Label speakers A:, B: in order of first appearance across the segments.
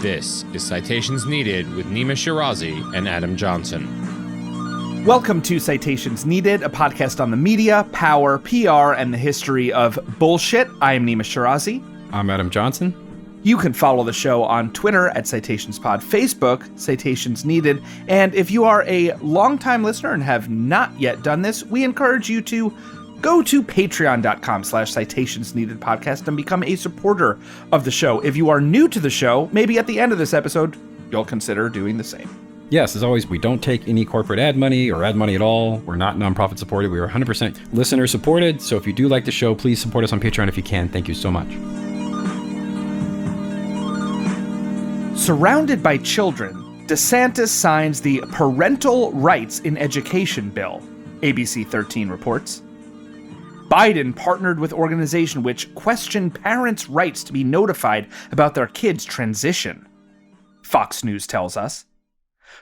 A: This is Citations Needed with Nima Shirazi and Adam Johnson.
B: Welcome to Citations Needed, a podcast on the media, power, PR, and the history of bullshit. I am Nima Shirazi.
C: I'm Adam Johnson.
B: You can follow the show on Twitter at CitationsPod, Facebook, Citations Needed, and if you are a longtime listener and have not yet done this, we encourage you to go to patreon.com/citationsneededpodcast and become a supporter of the show. If you are new to the show, maybe at the end of this episode, you'll consider doing the same.
C: Yes, as always, we don't take any corporate ad money or ad money at all. We're not nonprofit supported. We are 100% listener supported. So if you do like the show, please support us on Patreon if you can. Thank you so much.
B: Surrounded by children, DeSantis signs the Parental Rights in Education bill, ABC 13 reports. Biden partnered with organization which questioned parents' rights to be notified about their kids' transition, Fox News tells us.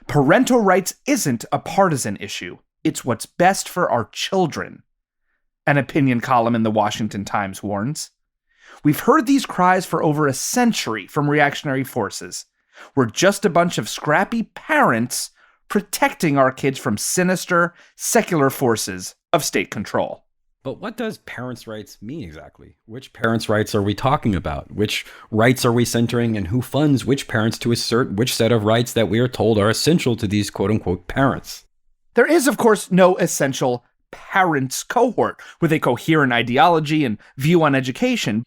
B: Parental rights isn't a partisan issue. It's what's best for our children, an opinion column in the Washington Times warns. We've heard these cries for over a century from reactionary forces. We're just a bunch of scrappy parents protecting our kids from sinister, secular forces of state control.
C: But what does parents' rights mean exactly? Which parents' rights are we talking about? Which rights are we centering, and who funds which parents to assert which set of rights that we are told are essential to these quote-unquote parents?
B: There is, of course, no essential parents cohort with a coherent ideology and view on education.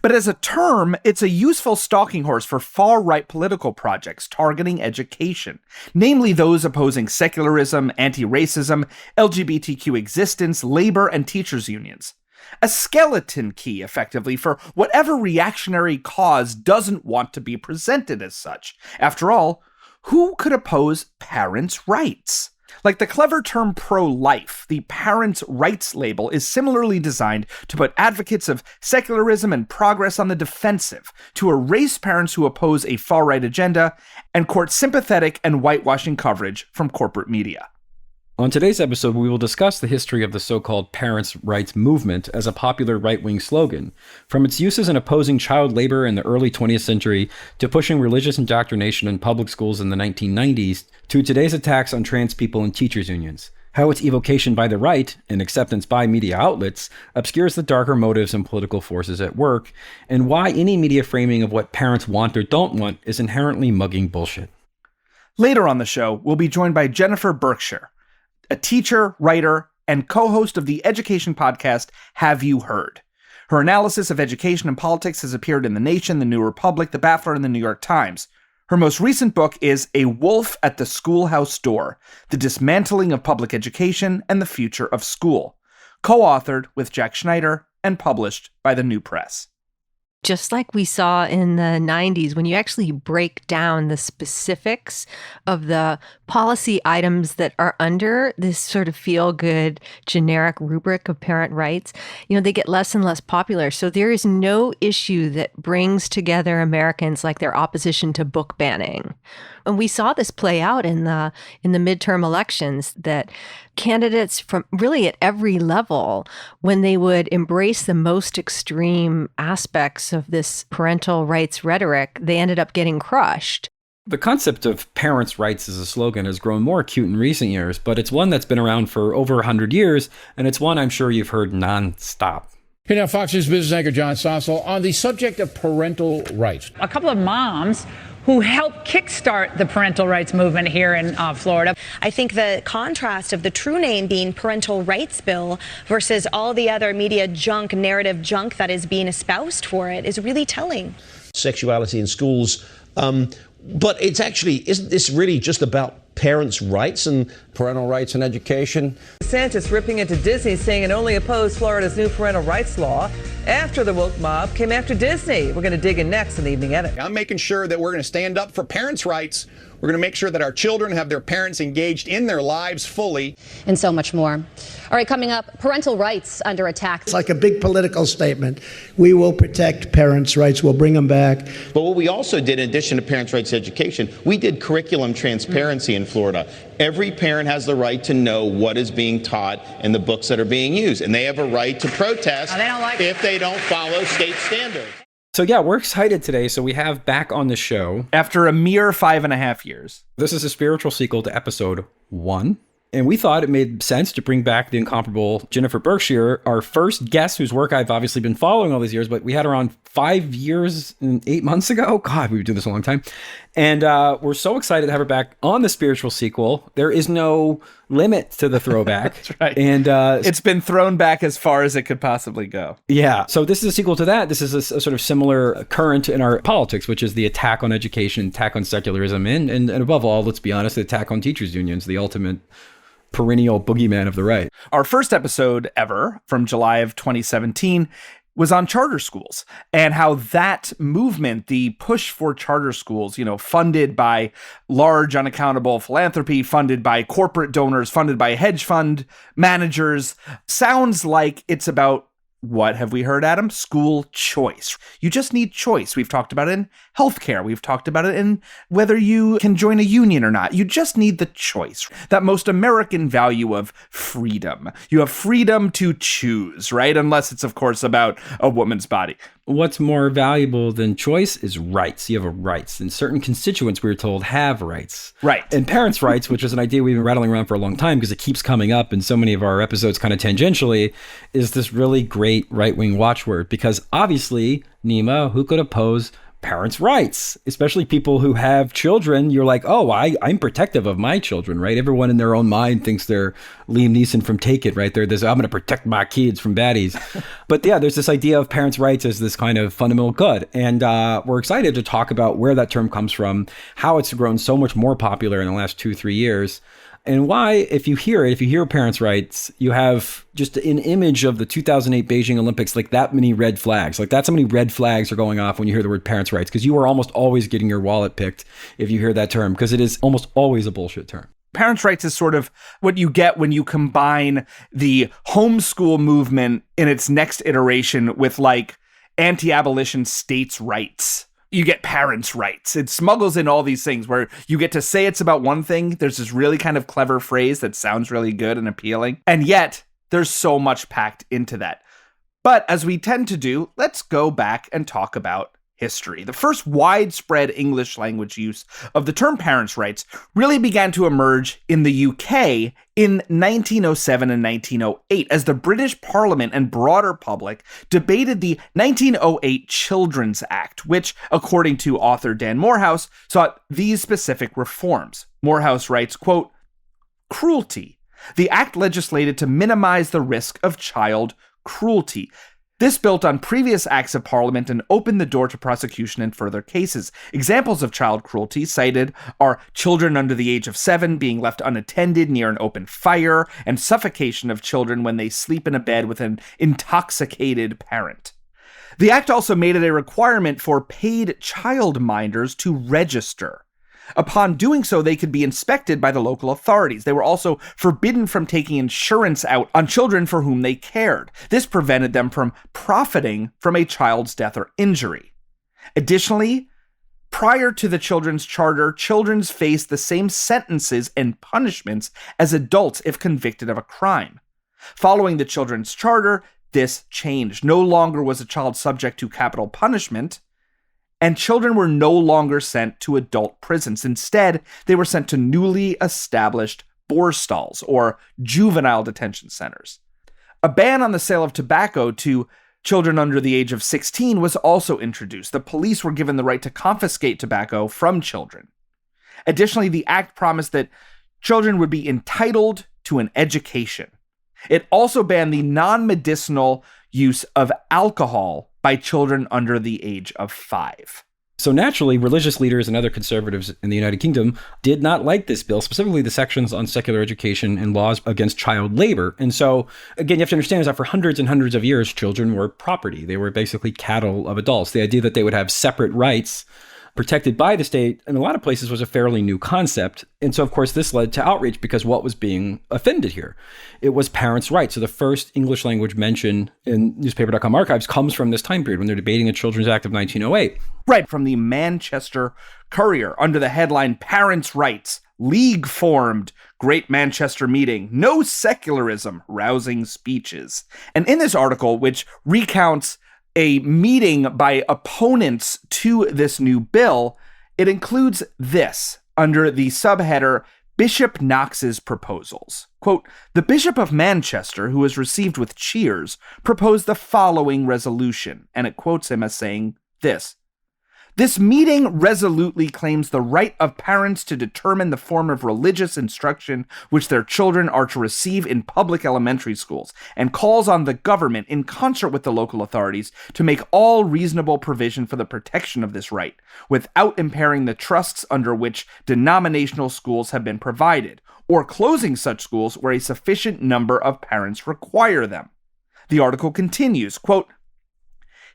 B: But as a term, it's a useful stalking horse for far-right political projects targeting education, namely those opposing secularism, anti-racism, LGBTQ existence, labor, and teachers' unions. A skeleton key, effectively, for whatever reactionary cause doesn't want to be presented as such. After all, who could oppose parents' rights? Like the clever term pro-life, the parents' rights label is similarly designed to put advocates of secularism and progress on the defensive, to erase parents who oppose a far-right agenda, and court sympathetic and whitewashing coverage from corporate media.
C: On today's episode, we will discuss the history of the so-called parents' rights movement as a popular right-wing slogan, from its uses in opposing child labor in the early 20th century to pushing religious indoctrination in public schools in the 1990s to today's attacks on trans people and teachers' unions, how its evocation by the right and acceptance by media outlets obscures the darker motives and political forces at work, and why any media framing of what parents want or don't want is inherently mugging bullshit.
B: Later on the show, we'll be joined by Jennifer Berkshire, a teacher, writer, and co-host of the education podcast, Have You Heard? Her analysis of education and politics has appeared in The Nation, The New Republic, The Baffler, and The New York Times. Her most recent book is A Wolf at the Schoolhouse Door, The Dismantling of Public Education and the Future of School, co-authored with Jack Schneider and published by the New Press.
D: Just like we saw in the 90s, when you actually break down the specifics of the policy items that are under this sort of feel-good generic rubric of parent rights, they get less and less popular. So there is no issue that brings together Americans like their opposition to book banning. And we saw this play out in the midterm elections, that candidates from really at every level, when they would embrace the most extreme aspects of this parental rights rhetoric, they ended up getting crushed.
C: The concept of parents' rights as a slogan has grown more acute in recent years, but it's one that's been around for over 100 years, and it's one I'm sure you've heard nonstop.
E: Here now, Fox News business anchor John Stossel on the subject of parental rights.
F: A couple of moms who helped kickstart the parental rights movement here in Florida.
G: I think the contrast of the true name being Parental Rights Bill versus all the other media junk, narrative junk that is being espoused for it is really telling.
H: Sexuality in schools, but isn't this really just about parents' rights and
I: parental rights in education?
J: DeSantis ripping into Disney, saying it only opposed Florida's new parental rights law after the woke mob came after Disney. We're going to dig in next in the Evening Edit.
K: I'm making sure that we're going to stand up for parents' rights. We're going to make sure that our children have their parents engaged in their lives fully.
L: And so much more. All right, coming up, parental rights under attack.
M: It's like a big political statement. We will protect parents' rights. We'll bring them back.
N: But what we also did, in addition to parents' rights education, we did curriculum transparency in Florida. Every parent has the right to know what is being taught in the books that are being used, and they have a right to protest if they don't follow state standards.
C: So yeah, we're excited today. So we have back on the show,
B: after a mere 5.5 years.
C: This is a spiritual sequel to episode 1. And we thought it made sense to bring back the incomparable Jennifer Berkshire, our first guest whose work I've obviously been following all these years, but we had her on 5 years and 8 months ago. God, we've been doing this a long time. And we're so excited to have her back on the spiritual sequel. There is no limit to the throwback.
B: That's right.
C: And
B: it's been thrown back as far as it could possibly go.
C: Yeah. So this is a sequel to that. This is a sort of similar current in our politics, which is the attack on education, attack on secularism, and above all, let's be honest, the attack on teachers' unions, the ultimate perennial boogeyman of the right.
B: Our first episode ever from July of 2017 was on charter schools and how that movement, the push for charter schools, funded by large unaccountable philanthropy, funded by corporate donors, funded by hedge fund managers, sounds like it's about, what have we heard, Adam? School choice. You just need choice. We've talked about it in healthcare. We've talked about it in whether you can join a union or not. You just need the choice. That most American value of freedom. You have freedom to choose, right? Unless it's, of course, about a woman's body.
C: What's more valuable than choice is rights. You have a rights. And certain constituents, we were told, have rights.
B: Right.
C: And parents' rights, which is an idea we've been rattling around for a long time because it keeps coming up in so many of our episodes kind of tangentially, is this really great right-wing watchword. Because obviously, Nima, who could oppose parents' rights, especially people who have children? You're like, oh, I'm protective of my children, right? Everyone in their own mind thinks they're Liam Neeson from Take It, right? There's I'm going to protect my kids from baddies. But yeah, there's this idea of parents' rights as this kind of fundamental good. And we're excited to talk about where that term comes from, how it's grown so much more popular in the last 2-3 years. And why, if you hear parents' rights, you have just an image of the 2008 Beijing Olympics, like that many red flags. Like that's how many red flags are going off when you hear the word parents' rights, because you are almost always getting your wallet picked if you hear that term, because it is almost always a bullshit term.
B: Parents' rights is sort of what you get when you combine the homeschool movement in its next iteration with like anti-abolition states' rights. You get parents' rights. It smuggles in all these things where you get to say it's about one thing. There's this really kind of clever phrase that sounds really good and appealing. And yet there's so much packed into that. But as we tend to do, let's go back and talk about history. The first widespread English language use of the term parents' rights really began to emerge in the UK in 1907 and 1908 as the British Parliament and broader public debated the 1908 Children's Act, which, according to author Dan Morehouse, sought these specific reforms. Morehouse writes, quote, "Cruelty. The act legislated to minimize the risk of child cruelty. This built on previous acts of parliament and opened the door to prosecution in further cases. Examples of child cruelty cited are children under the age of 7 being left unattended near an open fire, and suffocation of children when they sleep in a bed with an intoxicated parent. The act also made it a requirement for paid childminders to register. Upon doing so, they could be inspected by the local authorities. They were also forbidden from taking insurance out on children for whom they cared. This prevented them from profiting from a child's death or injury. Additionally, prior to the Children's Charter, children faced the same sentences and punishments as adults if convicted of a crime. Following the Children's Charter, this changed. No longer was a child subject to capital punishment, and children were no longer sent to adult prisons. Instead, they were sent to newly established borstalls, or juvenile detention centers. A ban on the sale of tobacco to children under the age of 16 was also introduced. The police were given the right to confiscate tobacco from children. Additionally, the act promised that children would be entitled to an education. It also banned the non-medicinal use of alcohol by children under the age of 5.
C: So naturally, religious leaders and other conservatives in the United Kingdom did not like this bill, specifically the sections on secular education and laws against child labor. And so, again, you have to understand is that for hundreds and hundreds of years, children were property. They were basically cattle of adults. The idea that they would have separate rights protected by the state in a lot of places was a fairly new concept. And so, of course, this led to outrage because what was being offended here? It was parents' rights. So the first English language mention in newspaper.com archives comes from this time period when they're debating the Children's Act of 1908.
B: Right, from the Manchester Courier under the headline, "Parents' Rights, League Formed, Great Manchester Meeting, No Secularism, Rousing Speeches." And in this article, which recounts a meeting by opponents to this new bill, it includes this under the subheader Bishop Knox's proposals. Quote, "The Bishop of Manchester, who was received with cheers, proposed the following resolution," and it quotes him as saying this: "This meeting resolutely claims the right of parents to determine the form of religious instruction which their children are to receive in public elementary schools, and calls on the government, in concert with the local authorities, to make all reasonable provision for the protection of this right, without impairing the trusts under which denominational schools have been provided, or closing such schools where a sufficient number of parents require them." The article continues, quote,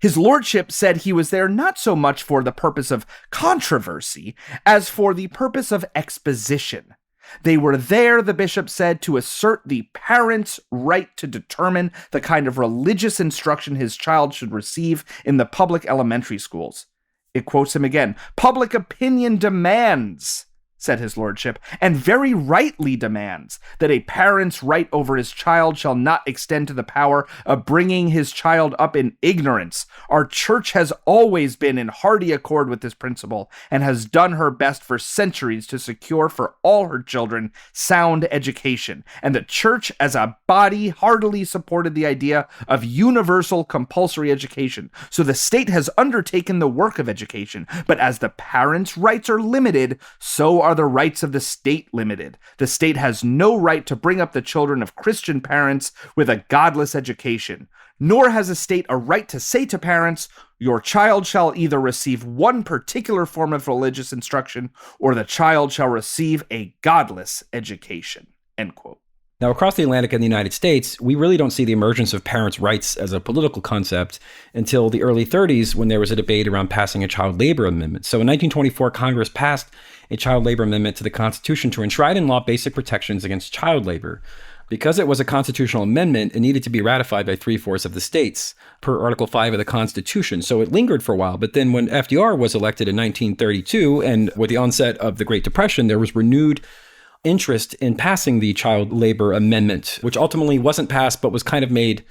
B: "His lordship said he was there not so much for the purpose of controversy as for the purpose of exposition. They were there, the bishop said, to assert the parent's right to determine the kind of religious instruction his child should receive in the public elementary schools." It quotes him again. "Public opinion demands," said his lordship, "and very rightly demands, that a parent's right over his child shall not extend to the power of bringing his child up in ignorance. Our church has always been in hearty accord with this principle, and has done her best for centuries to secure for all her children sound education. And the church as a body heartily supported the idea of universal compulsory education. So the state has undertaken the work of education, but as the parents' rights are limited, so are the rights of the state limited. The state has no right to bring up the children of Christian parents with a godless education, nor has a state a right to say to parents, your child shall either receive one particular form of religious instruction, or the child shall receive a godless education." End quote.
C: Now, across the Atlantic in the United States, we really don't see the emergence of parents' rights as a political concept until the early 30s, when there was a debate around passing a child labor amendment. So in 1924, Congress passed a child labor amendment to the Constitution to enshrine in law basic protections against child labor. Because it was a constitutional amendment, it needed to be ratified by 3/4 of the states per Article 5 of the Constitution. So it lingered for a while. But then when FDR was elected in 1932, and with the onset of the Great Depression, there was renewed interest in passing the child labor amendment, which ultimately wasn't passed, but was kind of made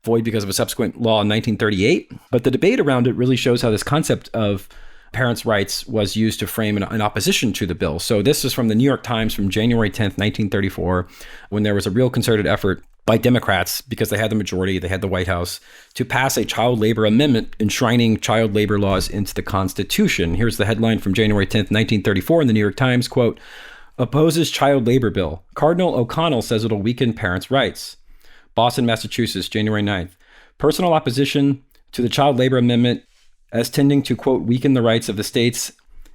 C: void because of a subsequent law in 1938. But the debate around it really shows how this concept of parents' rights was used to frame an opposition to the bill. So this is from the New York Times from January 10th, 1934, when there was a real concerted effort by Democrats, because they had the majority, they had the White House, to pass a child labor amendment enshrining child labor laws into the Constitution. Here's the headline from January 10th, 1934 in the New York Times, quote, "Opposes child labor bill. Cardinal O'Connell says it'll weaken parents' rights." Boston, Massachusetts, January 9th. Personal opposition to the child labor amendment as tending to, quote, weaken the rights of the states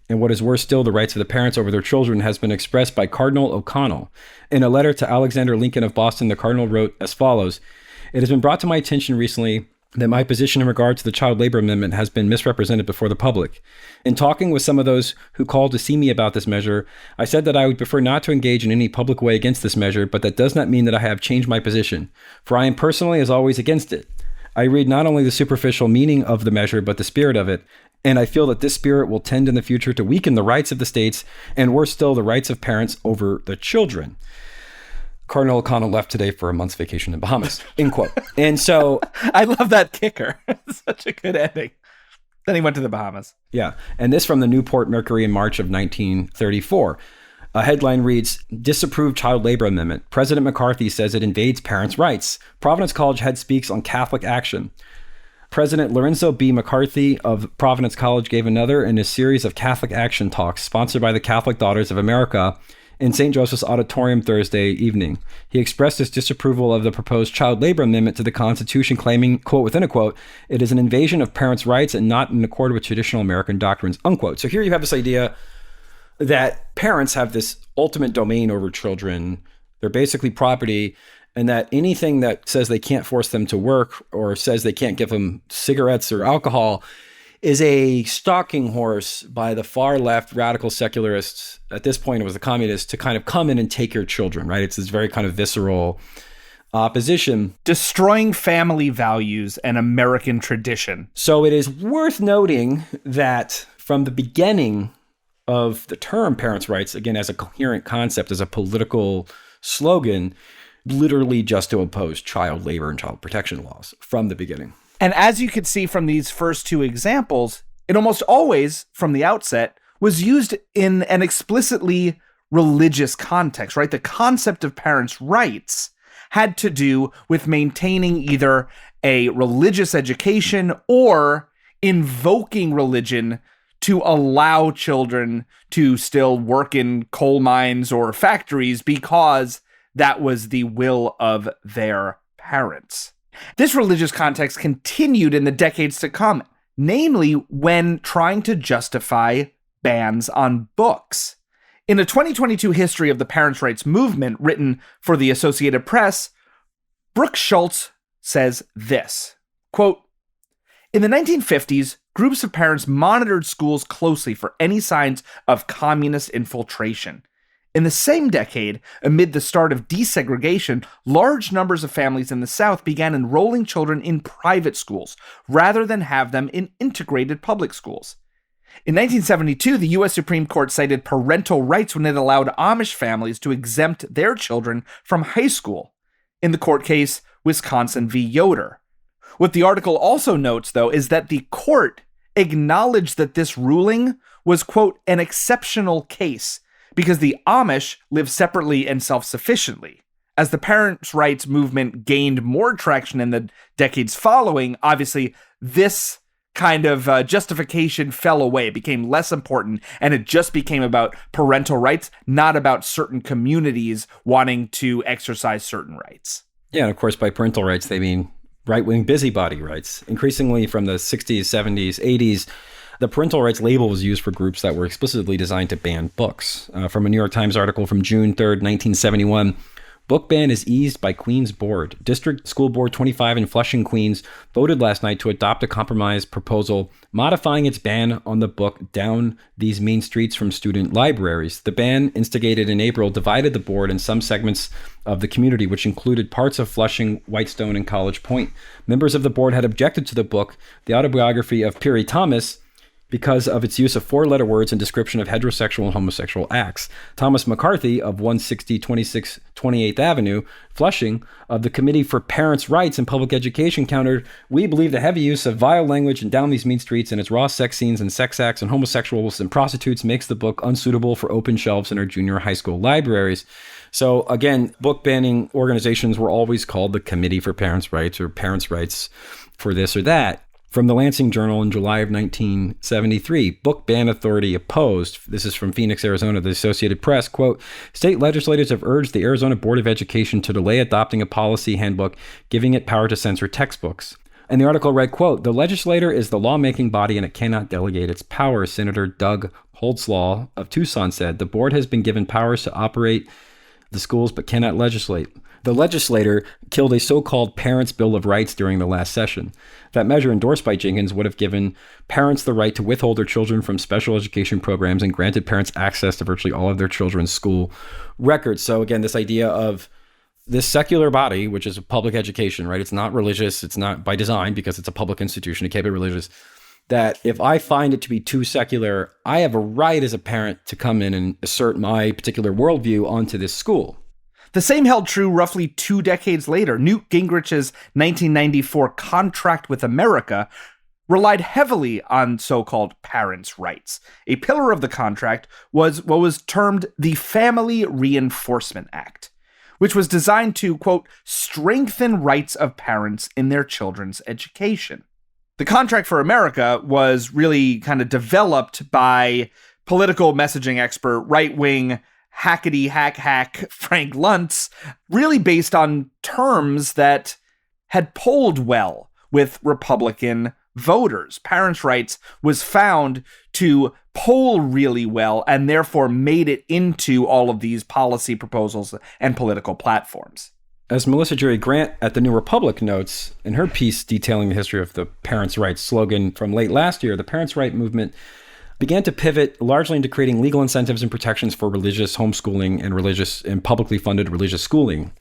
C: and, what is worse still, the rights of the parents over their children has been expressed by Cardinal O'Connell. In a letter to Alexander Lincoln of Boston, the Cardinal wrote as follows: "It has been brought to my attention recently that my position in regard to the child labor amendment has been misrepresented before the public. In talking with some of those who called to see me about this measure, I said that I would prefer not to engage in any public way against this measure, but that does not mean that I have changed my position, for I am personally, as always, against it. I read not only the superficial meaning of the measure, but the spirit of it, and I feel that this spirit will tend in the future to weaken the rights of the states, and worse still, the rights of parents over the children." Cardinal O'Connell left today for a month's vacation in Bahamas, end quote. And so
B: I love that kicker. Such a good ending. Then he went to the Bahamas.
C: Yeah. And this from the Newport Mercury in March of 1934. A headline reads, "Disapproved child labor amendment. President McCarthy says it invades parents' rights. Providence College head speaks on Catholic action. President Lorenzo B. McCarthy of Providence College gave another in a series of Catholic action talks sponsored by the Catholic Daughters of America in St. Joseph's Auditorium Thursday evening. He expressed his disapproval of the proposed child labor amendment to the Constitution, claiming, quote, within a quote, it is an invasion of parents' rights and not in accord with traditional American doctrines, unquote." So here you have this idea that parents have this ultimate domain over children. They're basically property, and that anything that says they can't force them to work or says they can't give them cigarettes or alcohol is a stalking horse by the far left radical secularists. At this point, it was the communists, to kind of come in and take your children, right? It's this very kind of visceral opposition.
B: Destroying family values and American tradition.
C: So it is worth noting that from the beginning of the term parents' rights, again, as a coherent concept, as a political slogan, literally just to oppose child labor and child protection laws from the beginning.
B: And as you could see from these first two examples, it almost always, from the outset, was used in an explicitly religious context, right? The concept of parents' rights had to do with maintaining either a religious education or invoking religion to allow children to still work in coal mines or factories because that was the will of their parents. This religious context continued in the decades to come, namely when trying to justify bans on books. In a 2022 history of the parents' rights movement written for the Associated Press, Brooke Schultz says this, quote, "In the 1950s, groups of parents monitored schools closely for any signs of communist infiltration. In the same decade, amid the start of desegregation, large numbers of families in the South began enrolling children in private schools rather than have them in integrated public schools. In 1972, the U.S. Supreme Court cited parental rights when it allowed Amish families to exempt their children from high school, in the court case Wisconsin v. Yoder. What the article also notes, though, is that the court acknowledged that this ruling was, quote, an exceptional case because the Amish live separately and self-sufficiently. As the parents' rights movement gained more traction in the decades following, obviously this kind of justification fell away, became less important, and it just became about parental rights, not about certain communities wanting to exercise certain rights.
C: Yeah, and of course, by parental rights, they mean right-wing busybody rights. Increasingly from the 60s, 70s, 80s, the parental rights label was used for groups that were explicitly designed to ban books. From a New York Times article from June 3rd, 1971, book ban is eased by Queens Board. District School Board 25 in Flushing, Queens, voted last night to adopt a compromise proposal modifying its ban on the book Down These Mean Streets from student libraries. The ban, instigated in April, divided the board and some segments of the community, which included parts of Flushing, Whitestone, and College Point. Members of the board had objected to the book, the autobiography of Piri Thomas, because of its use of four-letter words and description of heterosexual and homosexual acts. Thomas McCarthy of 160 26 28th Avenue, Flushing, of the Committee for Parents' Rights and Public Education countered, "We believe the heavy use of vile language and Down These Mean Streets and its raw sex scenes and sex acts and homosexuals and prostitutes makes the book unsuitable for open shelves in our junior high school libraries." So again, book banning organizations were always called the Committee for Parents' Rights or Parents' Rights for this or that. From the Lansing Journal in July of 1973, book ban authority opposed. This is from Phoenix, Arizona, the Associated Press. Quote, "State legislators have urged the Arizona Board of Education to delay adopting a policy handbook, giving it power to censor textbooks." And the article read, quote, "The legislature is the lawmaking body and it cannot delegate its power." Senator Doug Holtzlaw of Tucson said, "The board has been given powers to operate the schools but cannot legislate." The legislator killed a so-called Parents' Bill of Rights during the last session. That measure, endorsed by Jenkins, would have given parents the right to withhold their children from special education programs and granted parents access to virtually all of their children's school records. So again, this idea of this secular body, which is public education, right? It's not religious. It's not by design because it's a public institution to keep it religious. That if I find it to be too secular, I have a right as a parent to come in and assert my particular worldview onto this school.
B: The same held true roughly 2 decades later. Newt Gingrich's 1994 Contract with America relied heavily on so-called parents' rights. A pillar of the contract was what was termed the Family Reinforcement Act, which was designed to, quote, strengthen rights of parents in their children's education. The Contract for America was really kind of developed by political messaging expert, Rightwing, hack Frank Luntz, really based on terms that had polled well with Republican voters. Parents' rights was found to poll really well and therefore made it into all of these policy proposals and political platforms.
C: As Melissa Jerry Grant at the New Republic notes in her piece detailing the history of the parents' rights slogan from late last year, the parents' right movement began to pivot largely into creating legal incentives and protections for religious homeschooling and religious and publicly funded religious schooling.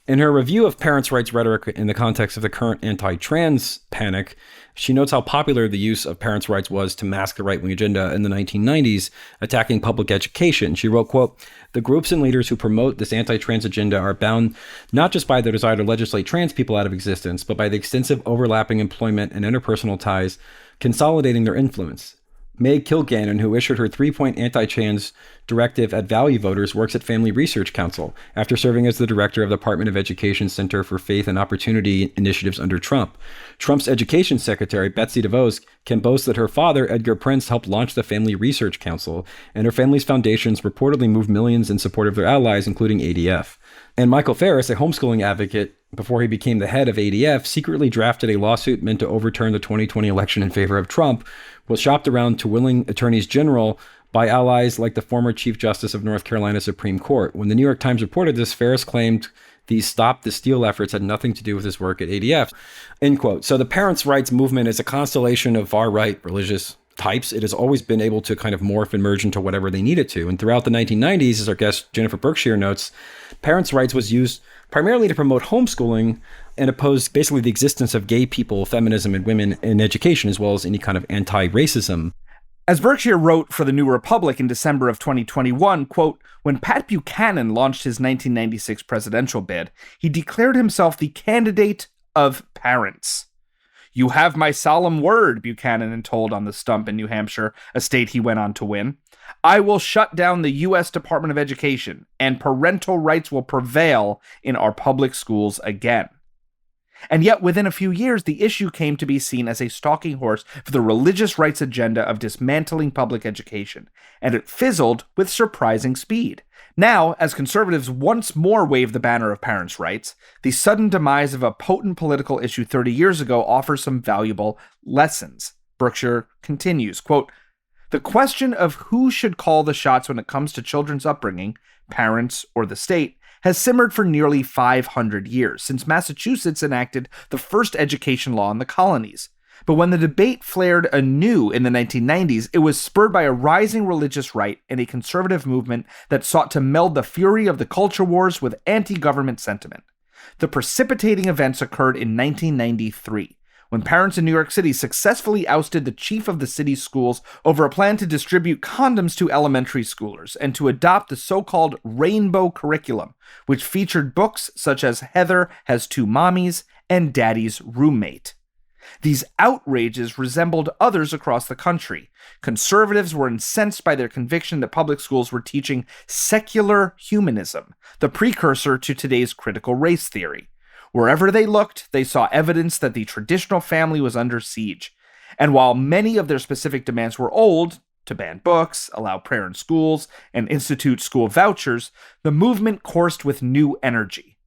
C: In her review of parents' rights rhetoric in the context of the current anti-trans panic, She notes how popular the use of parents' rights was to mask the right-wing agenda in the 1990s, attacking public education. She wrote, quote, "The groups and leaders who promote this anti-trans agenda are bound not just by their desire to legislate trans people out of existence, but by the extensive overlapping employment and interpersonal ties consolidating their influence. Meg Kilgannon, who issued her 3-point anti-trans directive at Value Voters, works at Family Research Council after serving as the director of the Department of Education Center for Faith and Opportunity Initiatives under Trump. Trump's education secretary, Betsy DeVos, can boast that her father, Edgar Prince, helped launch the Family Research Council, and her family's foundations reportedly moved millions in support of their allies, including ADF. And Michael Farris, a homeschooling advocate, before he became the head of ADF, secretly drafted a lawsuit meant to overturn the 2020 election in favor of Trump, was shopped around to willing attorneys general by allies like the former Chief Justice of North Carolina Supreme Court. When the New York Times reported this, Farris claimed these Stop the Steal efforts had nothing to do with his work at ADF, end quote. So the parents' rights movement is a constellation of far-right religious types. It has always been able to kind of morph and merge into whatever they needed to. And throughout the 1990s, as our guest Jennifer Berkshire notes, parents' rights was used primarily to promote homeschooling and oppose basically the existence of gay people, feminism, and women in education, as well as any kind of anti-racism.
B: As Berkshire wrote for the New Republic in December of 2021, quote, "When Pat Buchanan launched his 1996 presidential bid, he declared himself the candidate of parents. You have my solemn word," Buchanan told on the stump in New Hampshire, a state he went on to win. "I will shut down the U.S. Department of Education, and parental rights will prevail in our public schools again." And yet, within a few years, the issue came to be seen as a stalking horse for the religious rights agenda of dismantling public education, and it fizzled with surprising speed. Now, as conservatives once more wave the banner of parents' rights, the sudden demise of a potent political issue 30 years ago offers some valuable lessons. Berkshire continues, quote, "The question of who should call the shots when it comes to children's upbringing, parents or the state, has simmered for nearly 500 years, since Massachusetts enacted the first education law in the colonies. But when the debate flared anew in the 1990s, it was spurred by a rising religious right and a conservative movement that sought to meld the fury of the culture wars with anti-government sentiment. The precipitating events occurred in 1993, when parents in New York City successfully ousted the chief of the city's schools over a plan to distribute condoms to elementary schoolers and to adopt the so-called rainbow curriculum, which featured books such as Heather Has Two Mommies and Daddy's Roommate. These outrages resembled others across the country. Conservatives were incensed by their conviction that public schools were teaching secular humanism, the precursor to today's critical race theory. Wherever they looked, they saw evidence that the traditional family was under siege. And while many of their specific demands were old, to ban books, allow prayer in schools, and institute school vouchers, the movement coursed with new energy.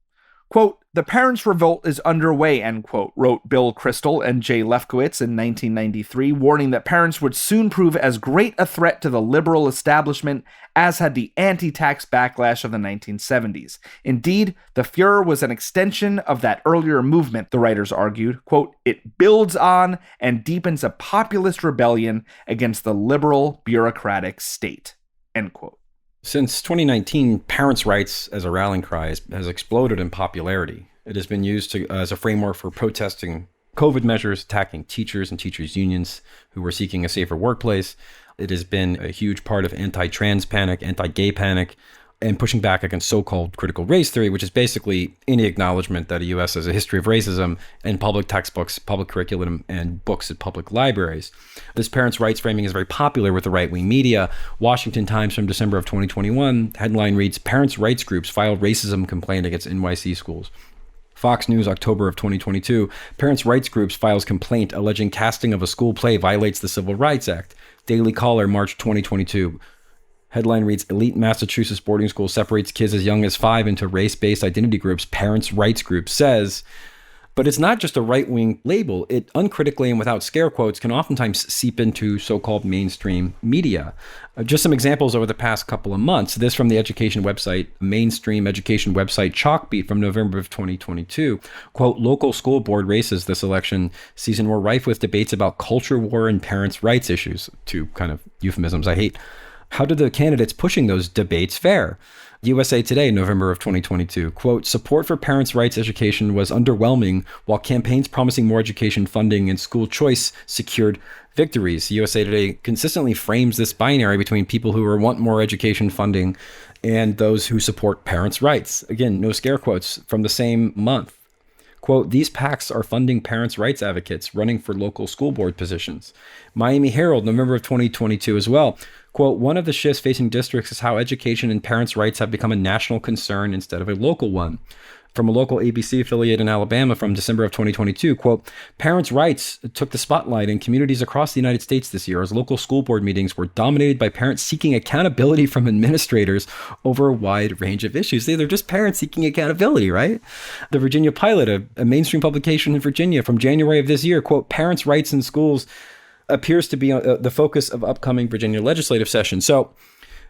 B: Quote, "The parents' revolt is underway," end quote, wrote Bill Kristol and Jay Lefkowitz in 1993, warning that parents would soon prove as great a threat to the liberal establishment as had the anti-tax backlash of the 1970s. Indeed, the furor was an extension of that earlier movement, the writers argued. Quote, "It builds on and deepens a populist rebellion against the liberal bureaucratic state," end quote.
C: Since 2019, parents' rights as a rallying cry has exploded in popularity. It has been used as a framework for protesting COVID measures, attacking teachers and teachers' unions who were seeking a safer workplace. It has been a huge part of anti-trans panic, anti-gay panic, and pushing back against so-called critical race theory, which is basically any acknowledgement that the U.S. has a history of racism in public textbooks, public curriculum, and books at public libraries. This parents' rights framing is very popular with the right-wing media. Washington Times from December of 2021, headline reads, "Parents' rights groups file racism complaint against NYC schools." Fox News, October of 2022, parents' rights groups files complaint alleging casting of a school play violates the Civil Rights Act. Daily Caller, March 2022. Headline reads, "Elite Massachusetts boarding school separates kids as young as 5 into race-based identity groups, parents' rights group says." But it's not just a right-wing label. It uncritically and without scare quotes can oftentimes seep into so-called mainstream media. Just some examples over the past couple of months. This from the education website, mainstream education website Chalkbeat from November of 2022. Quote, "Local school board races this election season were rife with debates about culture war and parents' rights issues." Two kind of euphemisms I hate. How did the candidates pushing those debates fare? USA Today, November of 2022, quote, support for parents' rights education was underwhelming, while campaigns promising more education funding and school choice secured victories. USA Today consistently frames this binary between people who want more education funding and those who support parents' rights. Again, no scare quotes from the same month. Quote, these PACs are funding parents' rights advocates running for local school board positions. Miami Herald, November of 2022 as well. Quote, one of the shifts facing districts is how education and parents' rights have become a national concern instead of a local one. From a local ABC affiliate in Alabama from December of 2022, quote, parents' rights took the spotlight in communities across the United States this year as local school board meetings were dominated by parents seeking accountability from administrators over a wide range of issues. They're just parents seeking accountability, right? The Virginia Pilot, a mainstream publication in Virginia from January of this year, quote, parents' rights in schools appears to be the focus of upcoming Virginia legislative session. So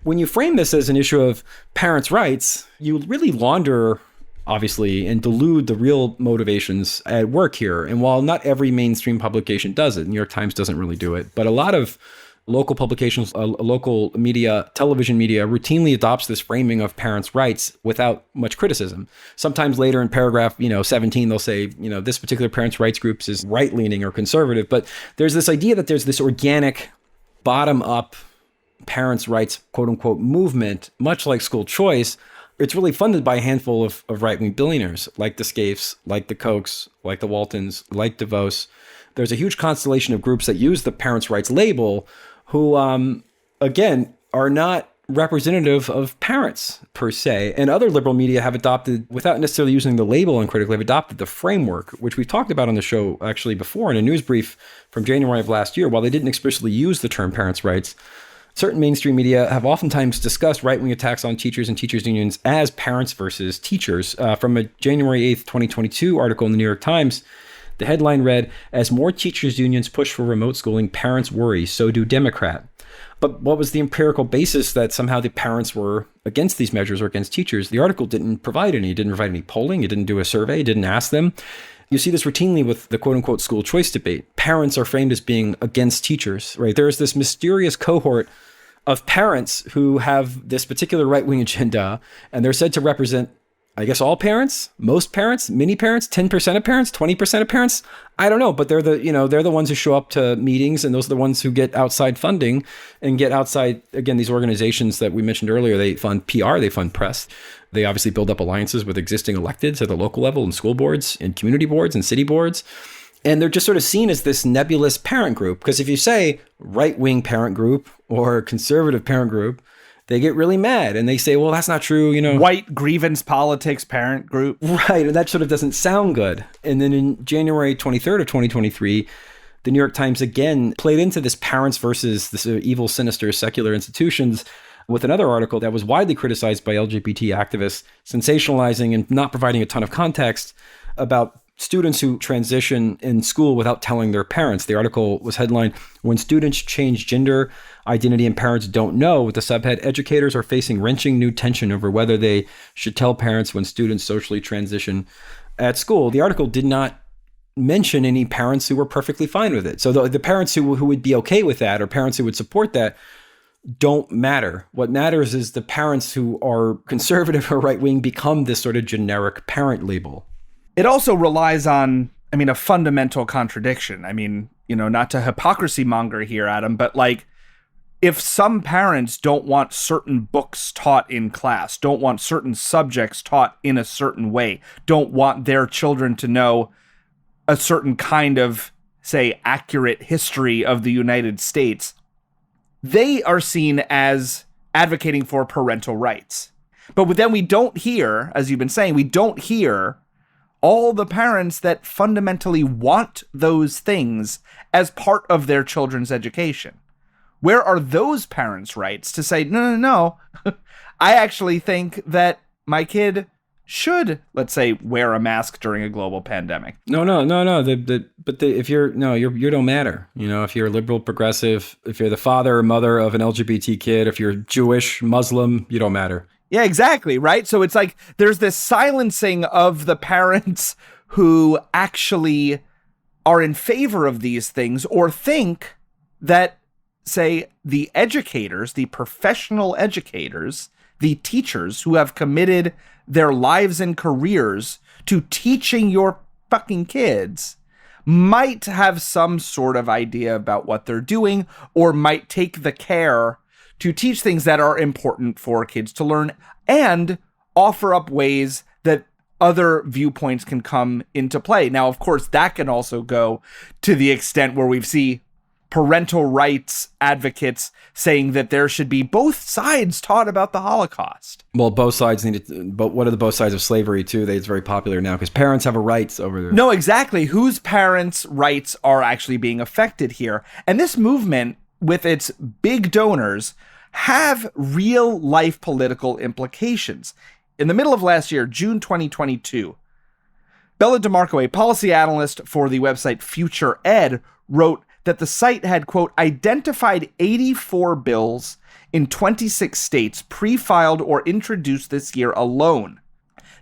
C: when you frame this as an issue of parents' rights, you really launder, obviously, and delude the real motivations at work here. And while not every mainstream publication does it, New York Times doesn't really do it, but a lot of local publications, local media, television media routinely adopts this framing of parents' rights without much criticism. Sometimes later in paragraph, 17, they'll say, this particular parents' rights groups is right-leaning or conservative. But there's this idea that there's this organic bottom-up parents' rights, quote unquote, movement, much like school choice. It's really funded by a handful of right-wing billionaires like the Scaife, like the Kochs, like the Waltons, like DeVos. There's a huge constellation of groups that use the parents' rights label who, again, are not representative of parents per se. And other liberal media have adopted, without necessarily using the label uncritically, have adopted the framework, which we've talked about on the show actually before in a news brief from January of last year. While they didn't explicitly use the term parents' rights, certain mainstream media have oftentimes discussed right-wing attacks on teachers and teachers' unions as parents versus teachers. From a January 8th, 2022 article in the New York Times, the headline read, as more teachers' unions push for remote schooling, parents worry, so do Democrat. But what was the empirical basis that somehow the parents were against these measures or against teachers? The article didn't provide any. It didn't provide any polling. It didn't do a survey. It didn't ask them. You see this routinely with the quote-unquote school choice debate. Parents are framed as being against teachers, right? There's this mysterious cohort of parents who have this particular right-wing agenda, and they're said to represent, I guess, all parents, most parents, many parents, 10% of parents, 20% of parents. I don't know, but they're the ones who show up to meetings, and those are the ones who get outside funding and get outside, again, these organizations that we mentioned earlier. They fund PR, they fund press. They obviously build up alliances with existing electeds at the local level and school boards and community boards and city boards. And they're just sort of seen as this nebulous parent group. Because if you say right-wing parent group or conservative parent group, they get really mad and they say, well, that's not true,
B: White grievance politics parent group.
C: Right. And that sort of doesn't sound good. And then in January 23rd of 2023, the New York Times again played into this parents versus this evil, sinister, secular institutions with another article that was widely criticized by LGBT activists, sensationalizing and not providing a ton of context about students who transition in school without telling their parents. The article was headlined, When Students Change Gender Identity and Parents Don't Know, with the subhead, Educators are facing wrenching new tension over whether they should tell parents when students socially transition at school. The article did not mention any parents who were perfectly fine with it. So the parents who would be okay with that or parents who would support that don't matter. What matters is the parents who are conservative or right-wing become this sort of generic parent label.
B: It also relies on, a fundamental contradiction. Not to hypocrisy monger here, Adam, but if some parents don't want certain books taught in class, don't want certain subjects taught in a certain way, don't want their children to know a certain kind of, say, accurate history of the United States, they are seen as advocating for parental rights. But then we don't hear, as you've been saying, we don't hear all the parents that fundamentally want those things as part of their children's education. Where are those parents' rights to say, no, I actually think that my kid should, let's say, wear a mask during a global pandemic?
C: No. If you don't matter. If you're a liberal, progressive, if you're the father or mother of an LGBT kid, if you're Jewish, Muslim, you don't matter.
B: Yeah, exactly, right? So it's like there's this silencing of the parents who actually are in favor of these things or think that say the educators, the professional educators, the teachers who have committed their lives and careers to teaching your fucking kids might have some sort of idea about what they're doing, or might take the care to teach things that are important for kids to learn and offer up ways that other viewpoints can come into play. Now, of course, that can also go to the extent where we see parental rights advocates saying that there should be both sides taught about the Holocaust.
C: Well, both sides needed, but what are the both sides of slavery too? It's very popular now because parents have a rights over there.
B: No, exactly. Whose parents' rights are actually being affected here? And this movement, with its big donors, have real life political implications. In the middle of last year, June 2022, Bella DeMarco, a policy analyst for the website Future Ed, wrote that the site had, quote, identified 84 bills in 26 states pre-filed or introduced this year alone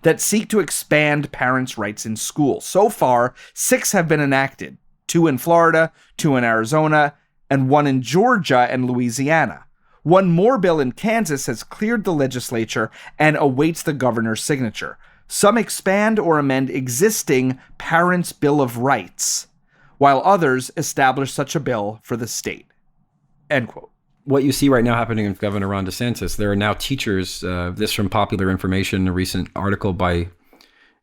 B: that seek to expand parents' rights in schools. So far, 6 have been enacted, 2 in Florida, 2 in Arizona, and 1 in Georgia and Louisiana. One more bill in Kansas has cleared the legislature and awaits the governor's signature. Some expand or amend existing Parents' Bill of Rights, while others establish such a bill for the state. End quote.
C: What you see right now happening with Governor Ron DeSantis, there are now teachers, this from Popular Information, a recent article by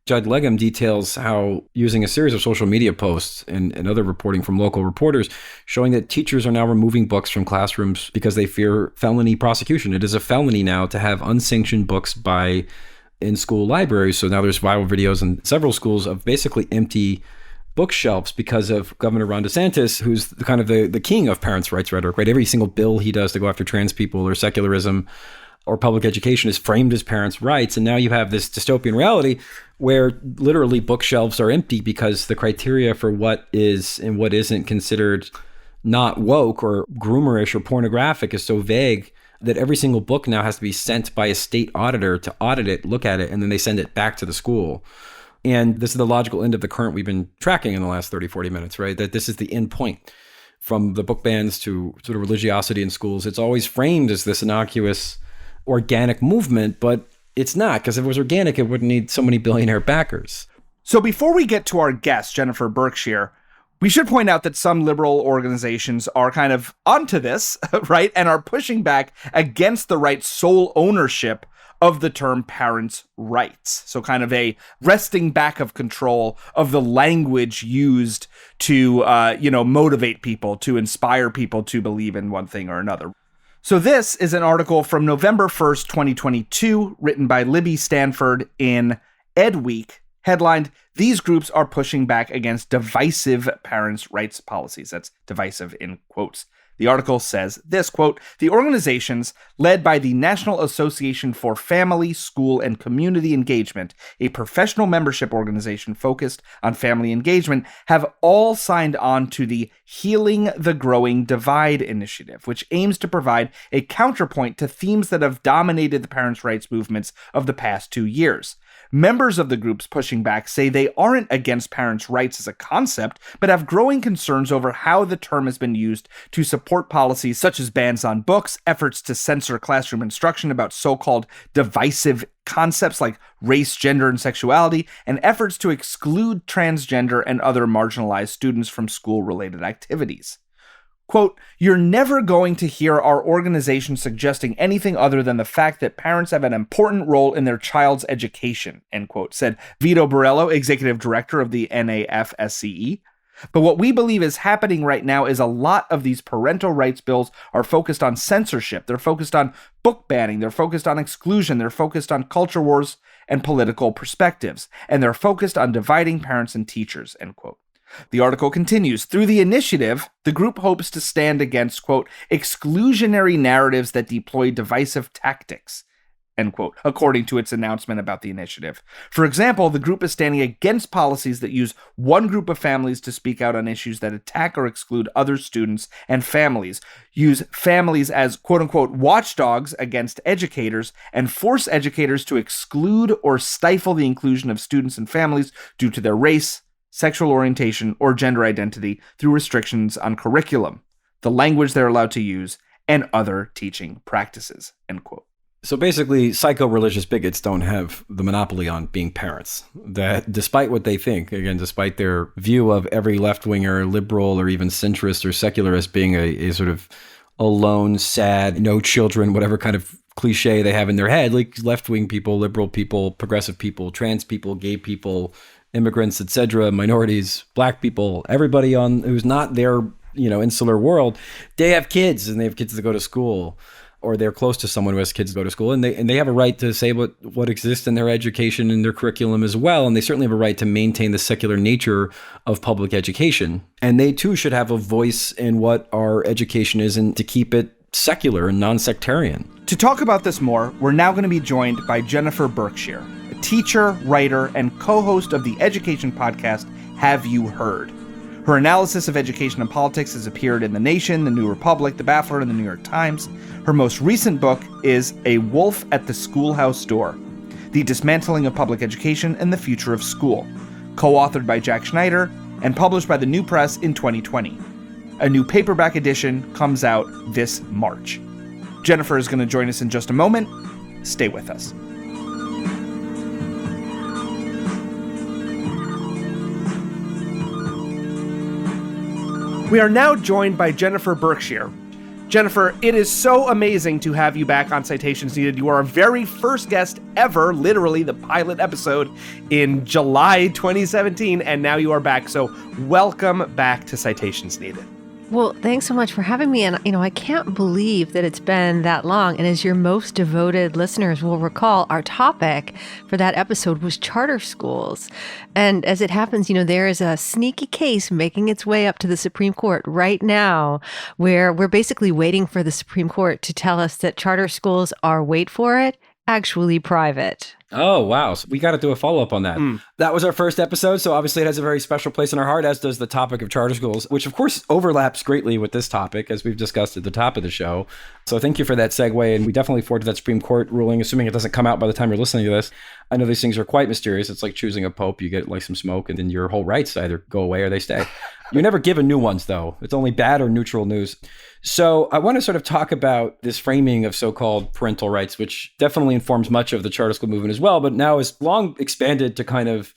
C: Judd Legum details how using a series of social media posts and other reporting from local reporters showing that teachers are now removing books from classrooms because they fear felony prosecution. It is a felony now to have unsanctioned books in school libraries. So now there's viral videos in several schools of basically empty bookshelves because of Governor Ron DeSantis, who's kind of the king of parents' rights rhetoric, right? Every single bill he does to go after trans people or secularism or public education is framed as parents' rights. And now you have this dystopian reality where literally bookshelves are empty because the criteria for what is and what isn't considered not woke or groomerish or pornographic is so vague that every single book now has to be sent by a state auditor to audit it, look at it, and then they send it back to the school. And this is the logical end of the current we've been tracking in the last 30, 40 minutes, right? That this is the end point from the book bans to sort of religiosity in schools. It's always framed as this innocuous, organic movement, but it's not, because if it was organic, it wouldn't need so many billionaire backers.
B: So before we get to our guest, Jennifer Berkshire, we should point out that some liberal organizations are kind of onto this, right? And are pushing back against the right's sole ownership of the term parents' rights. So kind of a wresting back of control of the language used to, motivate people, to inspire people to believe in one thing or another. So this is an article from November 1st, 2022, written by Libby Stanford in Ed Week, headlined, "These groups are pushing back against divisive parents' rights policies." That's divisive in quotes. The article says this, quote, "The organizations led by the National Association for Family, School, and Community Engagement, a professional membership organization focused on family engagement, have all signed on to the Healing the Growing Divide initiative, which aims to provide a counterpoint to themes that have dominated the parents' rights movements of the past 2 years. Members of the groups pushing back say they aren't against parents' rights as a concept, but have growing concerns over how the term has been used to support policies such as bans on books, efforts to censor classroom instruction about so-called divisive concepts like race, gender, and sexuality, and efforts to exclude transgender and other marginalized students from school-related activities. Quote, "You're never going to hear our organization suggesting anything other than the fact that parents have an important role in their child's education," end quote, said Vito Borello, executive director of the NAFSCE. "But what we believe is happening right now is a lot of these parental rights bills are focused on censorship. They're focused on book banning. They're focused on exclusion. They're focused on culture wars and political perspectives. And they're focused on dividing parents and teachers," end quote. The article continues, "Through the initiative, the group hopes to stand against, quote, exclusionary narratives that deploy divisive tactics," end quote, according to its announcement about the initiative. For example, the group is standing against policies that use one group of families to speak out on issues that attack or exclude other students and families, use families as, quote unquote, watchdogs against educators, and force educators to exclude or stifle the inclusion of students and families due to their race, sexual orientation, or gender identity through restrictions on curriculum. the language they're allowed to use, and other teaching practices, end quote.
C: So basically, psycho-religious bigots don't have the monopoly on being parents. That despite what they think, again, despite their view of every left-winger, liberal, or even centrist or secularist being a sort of alone, sad, no children, whatever kind of cliche they have in their head, like left-wing people, liberal people, progressive people, trans people, gay people, immigrants, etc., minorities, black people, everybody who's not their, insular world, they have kids and they have kids that go to school, or they're close to someone who has kids go to school, and they have a right to say what exists in their education and their curriculum as well, and they certainly have a right to maintain the secular nature of public education. And they too should have a voice in what our education is and to keep it secular and non-sectarian.
B: To talk about this more, we're now going to be joined by Jennifer Berkshire, a teacher, writer, and co-host of the education podcast, Have You Heard? Her analysis of education and politics has appeared in The Nation, The New Republic, The Baffler, and The New York Times. Her most recent book is A Wolf at the Schoolhouse Door: The Dismantling of Public Education and the Future of School, co-authored by Jack Schneider and published by the New Press in 2020. A new paperback edition comes out this March. Jennifer is going to join us in just a moment. Stay with us. We are now joined by Jennifer Berkshire. Jennifer, it is so amazing to have you back on Citations Needed. You are our very first guest ever, literally the pilot episode in July 2017, and now you are back. So welcome back to Citations Needed.
D: Well, thanks so much for having me. And, I can't believe that it's been that long. And as your most devoted listeners will recall, our topic for that episode was charter schools. And as it happens, there is a sneaky case making its way up to the Supreme Court right now, where we're basically waiting for the Supreme Court to tell us that charter schools are, wait for it, actually private.
C: Oh, wow. So we got to do a follow-up on that. That was our first episode, so obviously it has a very special place in our heart, as does the topic of charter schools, which of course overlaps greatly with this topic, as we've discussed at the top of the show. So thank you for that segue, and we definitely look forward to that Supreme Court ruling, assuming it doesn't come out by the time you're listening to this. I know these things are quite mysterious. It's like choosing a pope. You get like some smoke, and then your whole rights either go away or they stay. You're never given new ones, though. It's only bad or neutral news. So I want to sort of talk about this framing of so-called parental rights, which definitely informs much of the charter school movement as well, but now is long expanded to kind of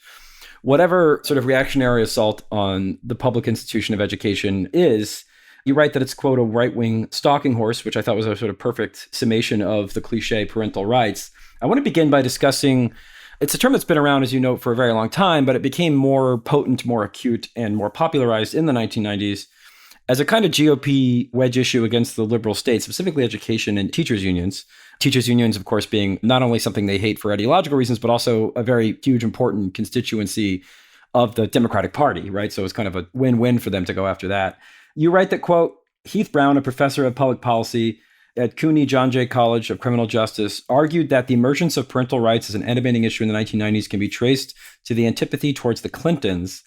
C: whatever sort of reactionary assault on the public institution of education is. You write that it's, quote, a right-wing stalking horse, which I thought was a sort of perfect summation of the cliche parental rights. I want to begin by discussing, it's a term that's been around, as you know, for a very long time, but it became more potent, more acute, and more popularized in the 1990s as a kind of GOP wedge issue against the liberal state, specifically education and teachers' unions. Teachers' unions, of course, being not only something they hate for ideological reasons, but also a very huge, important constituency of the Democratic Party, right? So it's kind of a win-win for them to go after that. You write that, quote, Heath Brown, a professor of public policy at CUNY John Jay College of Criminal Justice, argued that the emergence of parental rights as an animating issue in the 1990s can be traced to the antipathy towards the Clintons.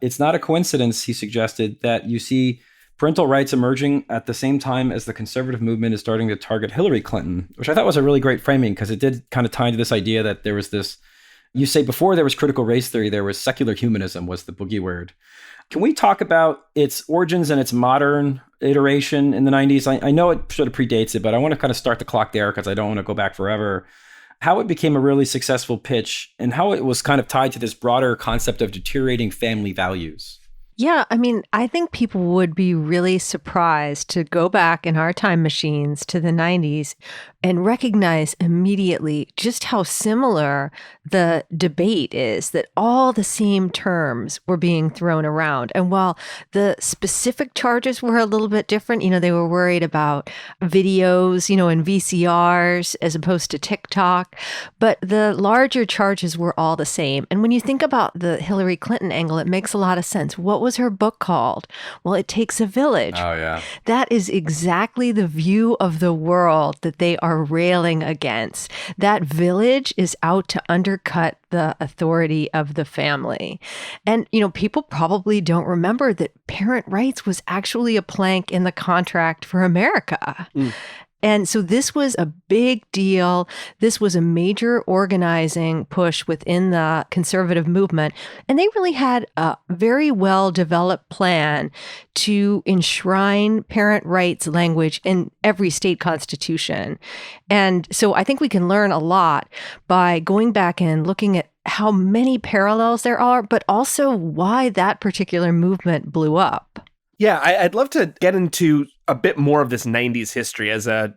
C: It's not a coincidence, he suggested, that you see parental rights emerging at the same time as the conservative movement is starting to target Hillary Clinton, which I thought was a really great framing because it did kind of tie into this idea that there was this, you say before there was critical race theory, there was secular humanism was the boogie word. Can we talk about its origins and its modern iteration in the 90s? I know it sort of predates it, but I want to kind of start the clock there because I don't want to go back forever. How it became a really successful pitch and how it was kind of tied to this broader concept of deteriorating family values.
D: Yeah, I think people would be really surprised to go back in our time machines to the 90s and recognize immediately just how similar the debate is, that all the same terms were being thrown around. And while the specific charges were a little bit different, they were worried about videos, in VCRs as opposed to TikTok, but the larger charges were all the same. And when you think about the Hillary Clinton angle, it makes a lot of sense. What was her book called? Well, It Takes a Village.
C: Oh, yeah.
D: That is exactly the view of the world that they are railing against. That village is out to undercut the authority of the family. And, people probably don't remember that parent rights was actually a plank in the contract for America. And so this was a big deal. This was a major organizing push within the conservative movement. And they really had a very well-developed plan to enshrine parent rights language in every state constitution. And so I think we can learn a lot by going back and looking at how many parallels there are, but also why that particular movement blew up.
B: Yeah, I'd love to get into a bit more of this 90s history. As a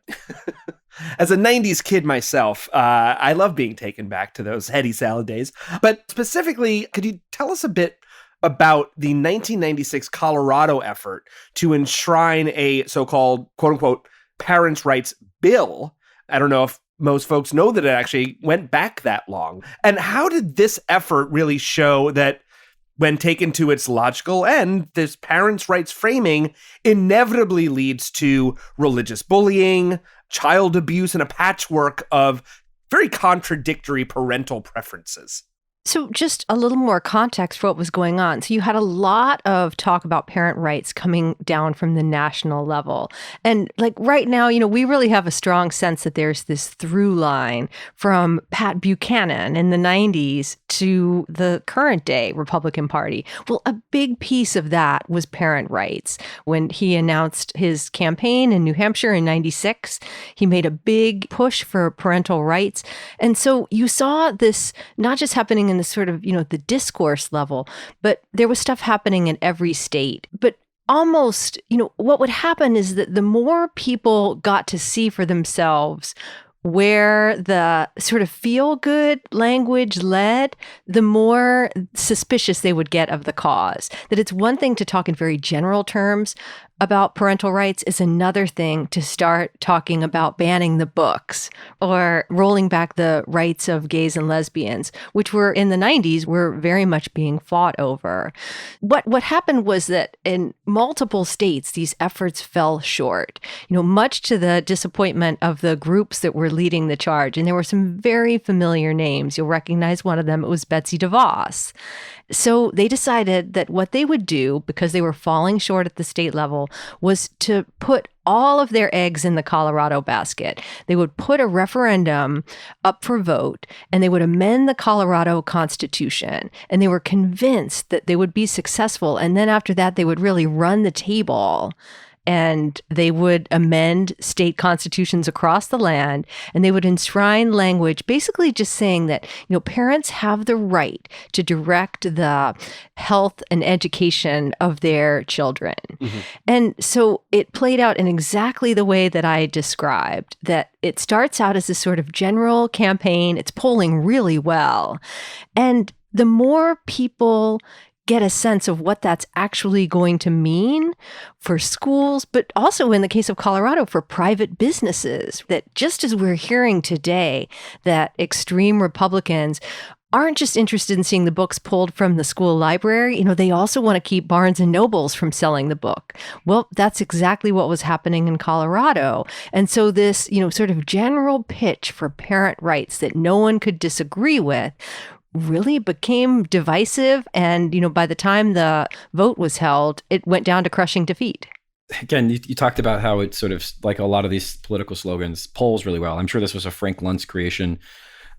B: as a 90s kid myself, I love being taken back to those heady salad days. But specifically, could you tell us a bit about the 1996 Colorado effort to enshrine a so-called, quote-unquote, parents' rights bill? I don't know if most folks know that it actually went back that long. And how did this effort really show that when taken to its logical end, this parents' rights framing inevitably leads to religious bullying, child abuse, and a patchwork of very contradictory parental preferences?
D: So just a little more context for what was going on. So you had a lot of talk about parent rights coming down from the national level. And like right now, we really have a strong sense that there's this through line from Pat Buchanan in the 90s to the current day Republican Party. Well, a big piece of that was parent rights. When he announced his campaign in New Hampshire in 96, he made a big push for parental rights. And so you saw this not just happening in the sort of, the discourse level, but there was stuff happening in every state. But almost, what would happen is that the more people got to see for themselves where the sort of feel-good language led, the more suspicious they would get of the cause. That it's one thing to talk in very general terms about parental rights, is another thing to start talking about banning the books or rolling back the rights of gays and lesbians, which were in the 90s were very much being fought over. What happened was that in multiple states, these efforts fell short, much to the disappointment of the groups that were leading the charge. And there were some very familiar names. You'll recognize one of them. It was Betsy DeVos. So they decided that what they would do, because they were falling short at the state level, was to put all of their eggs in the Colorado basket. They would put a referendum up for vote, and they would amend the Colorado Constitution. And they were convinced that they would be successful. And then after that, they would really run the table. And they would amend state constitutions across the land, and they would enshrine language basically just saying that, parents have the right to direct the health and education of their children. Mm-hmm. And so it played out in exactly the way that I described, that it starts out as a sort of general campaign. It's polling really well. And the more people get a sense of what that's actually going to mean for schools, but also in the case of Colorado for private businesses, that just as we're hearing today that extreme Republicans aren't just interested in seeing the books pulled from the school library, they also want to keep Barnes and Nobles from selling the book. Well, that's exactly what was happening in Colorado. And so this, sort of general pitch for parent rights that no one could disagree with really became divisive. And, by the time the vote was held, it went down to crushing defeat.
C: Again, you talked about how it sort of, like a lot of these political slogans, polls really well. I'm sure this was a Frank Luntz creation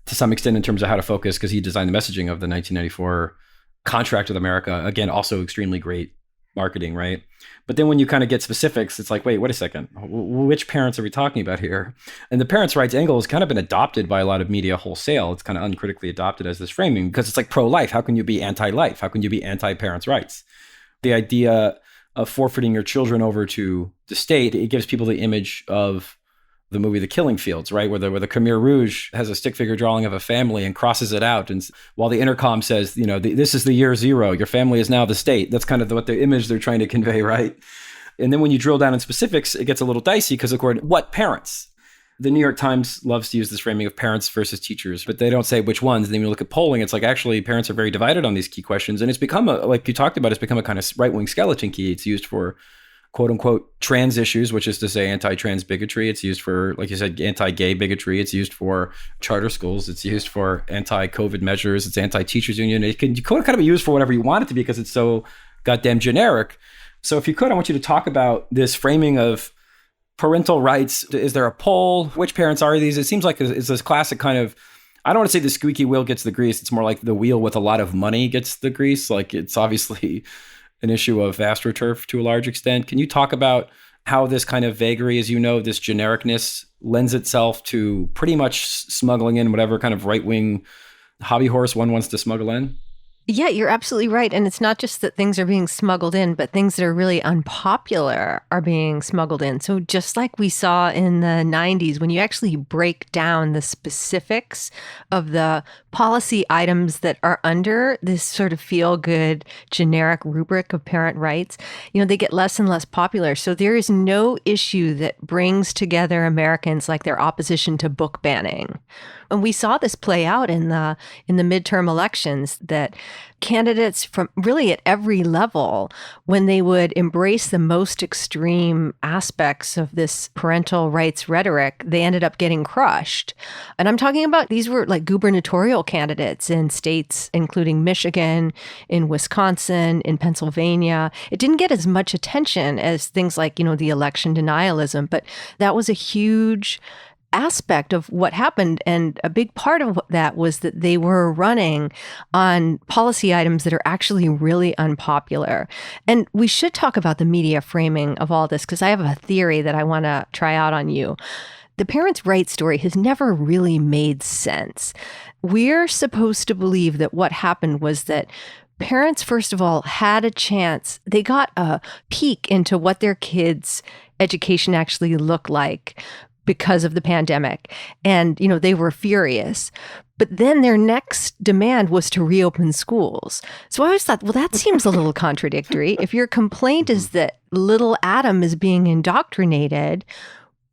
C: to some extent in terms of how to focus, because he designed the messaging of the 1994 contract with America. Again, also extremely great marketing, right? But then when you kind of get specifics, it's like, wait a second, which parents are we talking about here? And the parents' rights angle has kind of been adopted by a lot of media wholesale. It's kind of uncritically adopted as this framing, because it's like pro-life. How can you be anti-life? How can you be anti-parents' rights? The idea of forfeiting your children over to the state, it gives people the image of the movie The Killing Fields, right? Where the Khmer Rouge has a stick figure drawing of a family and crosses it out. And while the intercom says, this is the year zero, your family is now the state. That's kind of what the image they're trying to convey, right? And then when you drill down in specifics, it gets a little dicey, because according to what parents? The New York Times loves to use this framing of parents versus teachers, but they don't say which ones. And then when you look at polling, it's like actually parents are very divided on these key questions. And it's become, like you talked about, it's become a kind of right-wing skeleton key. It's used for quote unquote trans issues, which is to say anti-trans bigotry. It's used for, like you said, anti-gay bigotry. It's used for charter schools. It's used for anti-COVID measures. It's anti-teachers union. It can kind of be used for whatever you want it to be, because it's so goddamn generic. So if you could, I want you to talk about this framing of parental rights. Is there a poll? Which parents are these? It seems like it's this classic kind of, I don't want to say the squeaky wheel gets the grease. It's more like the wheel with a lot of money gets the grease. Like it's obviously an issue of astroturf to a large extent. Can you talk about how this kind of vagary, as you know, this genericness lends itself to pretty much smuggling in whatever kind of right-wing hobby horse one wants to smuggle in?
D: Yeah, you're absolutely right. And it's not just that things are being smuggled in, but things that are really unpopular are being smuggled in. So just like we saw in the 90s, when you actually break down the specifics of the policy items that are under this sort of feel-good generic rubric of parent rights, they get less and less popular. So there is no issue that brings together Americans like their opposition to book banning. And we saw this play out in the midterm elections, that candidates from really at every level, when they would embrace the most extreme aspects of this parental rights rhetoric, they ended up getting crushed. And I'm talking about, these were like gubernatorial candidates in states including Michigan, in Wisconsin, in Pennsylvania. It didn't get as much attention as things like, the election denialism, but that was a huge aspect of what happened. And a big part of that was that they were running on policy items that are actually really unpopular. And we should talk about the media framing of all this, because I have a theory that I want to try out on you. The parents' rights story has never really made sense. We're supposed to believe that what happened was that parents, first of all, had a chance. They got a peek into what their kids' education actually looked like because of the pandemic. And, they were furious. But then their next demand was to reopen schools. So I always thought, well, that seems a little contradictory. If your complaint is that little Adam is being indoctrinated,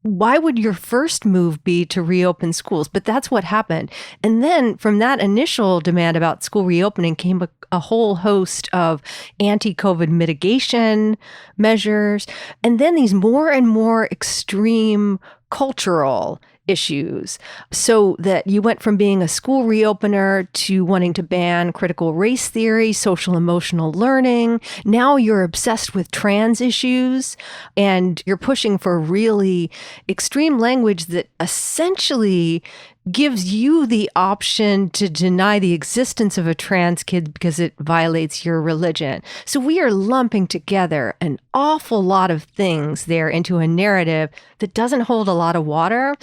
D: why would your first move be to reopen schools? But that's what happened. And then from that initial demand about school reopening came a whole host of anti-COVID mitigation measures. And then these more and more extreme cultural issues, so that you went from being a school reopener to wanting to ban critical race theory, social emotional learning. Now you're obsessed with trans issues, and you're pushing for really extreme language that essentially gives you the option to deny the existence of a trans kid because it violates your religion. So we are lumping together an awful lot of things there into a narrative that doesn't hold a lot of water.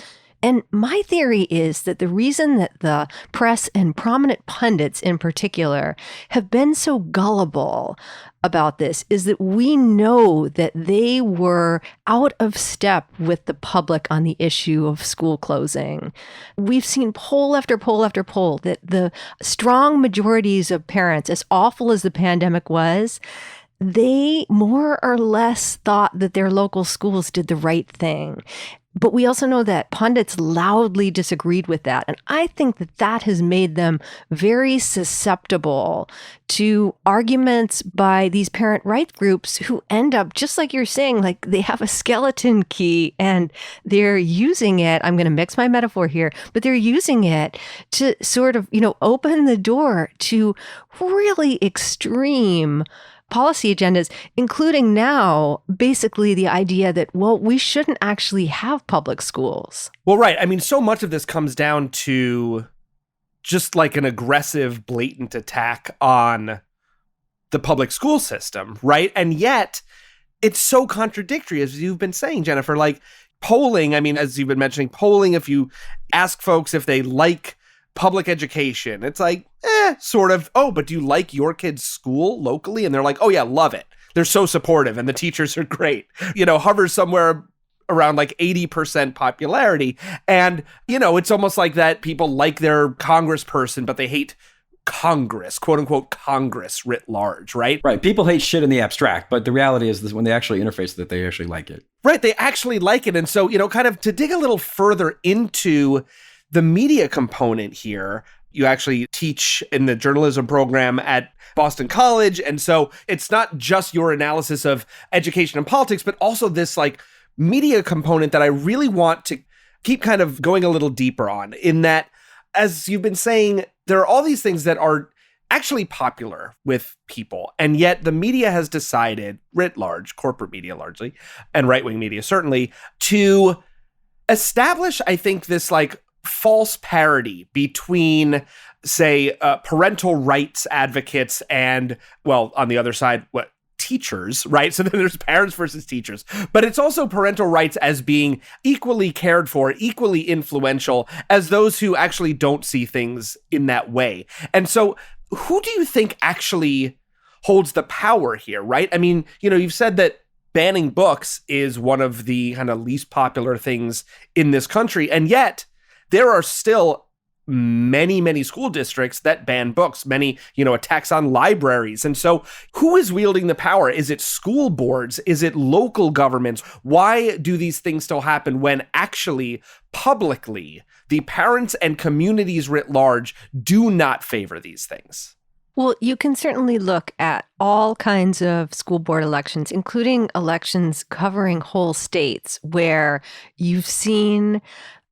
D: And my theory is that the reason that the press and prominent pundits in particular have been so gullible about this is that we know that they were out of step with the public on the issue of school closing. We've seen poll after poll after poll that the strong majorities of parents, as awful as the pandemic was, they more or less thought that their local schools did the right thing. But we also know that pundits loudly disagreed with that. And I think that that has made them very susceptible to arguments by these parent rights groups who end up, just like you're saying, like they have a skeleton key and they're using it. I'm going to mix my metaphor here, but they're using it to sort of, open the door to really extreme policy agendas, including now basically the idea that, well, we shouldn't actually have public schools.
B: Well, right. I mean, so much of this comes down to just like an aggressive, blatant attack on the public school system, right? And yet it's so contradictory, as you've been saying, Jennifer, like polling. I mean, as you've been mentioning, polling, if you ask folks if they like public education, it's like, sort of, oh, but do you like your kid's school locally? And they're like, oh yeah, love it. They're so supportive and the teachers are great. Hovers somewhere around like 80% popularity. And, it's almost like that people like their congressperson, but they hate Congress, quote unquote, Congress writ large, right?
C: Right. People hate shit in the abstract, but the reality is that when they actually interface with it, they actually like it.
B: Right. They actually like it. And so, kind of to dig a little further into the media component here, you actually teach in the journalism program at Boston College. And so it's not just your analysis of education and politics, but also this like media component that I really want to keep kind of going a little deeper on, in that, as you've been saying, there are all these things that are actually popular with people. And yet the media has decided, writ large, corporate media largely, and right-wing media certainly, to establish, I think, this like false parity between, say, parental rights advocates and, well, on the other side, teachers, right? So then there's parents versus teachers, but it's also parental rights as being equally cared for, equally influential as those who actually don't see things in that way. And so who do you think actually holds the power here, right? I mean, you've said that banning books is one of the kind of least popular things in this country, and yet there are still many, many school districts that ban books, many, attacks on libraries. And so who is wielding the power? Is it school boards? Is it local governments? Why do these things still happen when actually publicly the parents and communities writ large do not favor these things?
D: Well, you can certainly look at all kinds of school board elections, including elections covering whole states, where you've seen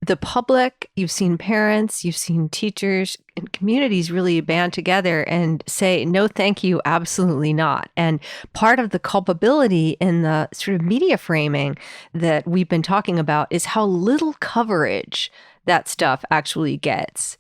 D: the public, you've seen parents, you've seen teachers and communities really band together and say, no, thank you, absolutely not. And part of the culpability in the sort of media framing that we've been talking about is how little coverage that stuff actually gets.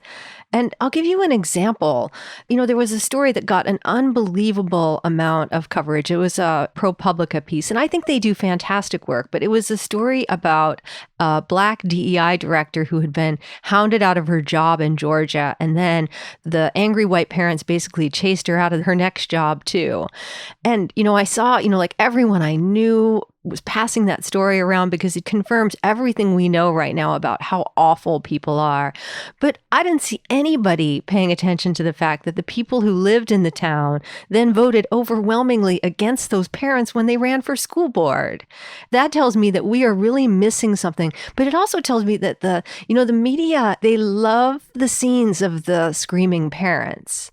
D: And I'll give you an example. There was a story that got an unbelievable amount of coverage. It was a ProPublica piece, and I think they do fantastic work, but it was a story about a Black DEI director who had been hounded out of her job in Georgia, and then the angry white parents basically chased her out of her next job too. And, I saw, like everyone I knew was passing that story around because it confirms everything we know right now about how awful people are. But I didn't see anybody paying attention to the fact that the people who lived in the town then voted overwhelmingly against those parents when they ran for school board. That tells me that we are really missing something. But it also tells me that the media, they love the scenes of the screaming parents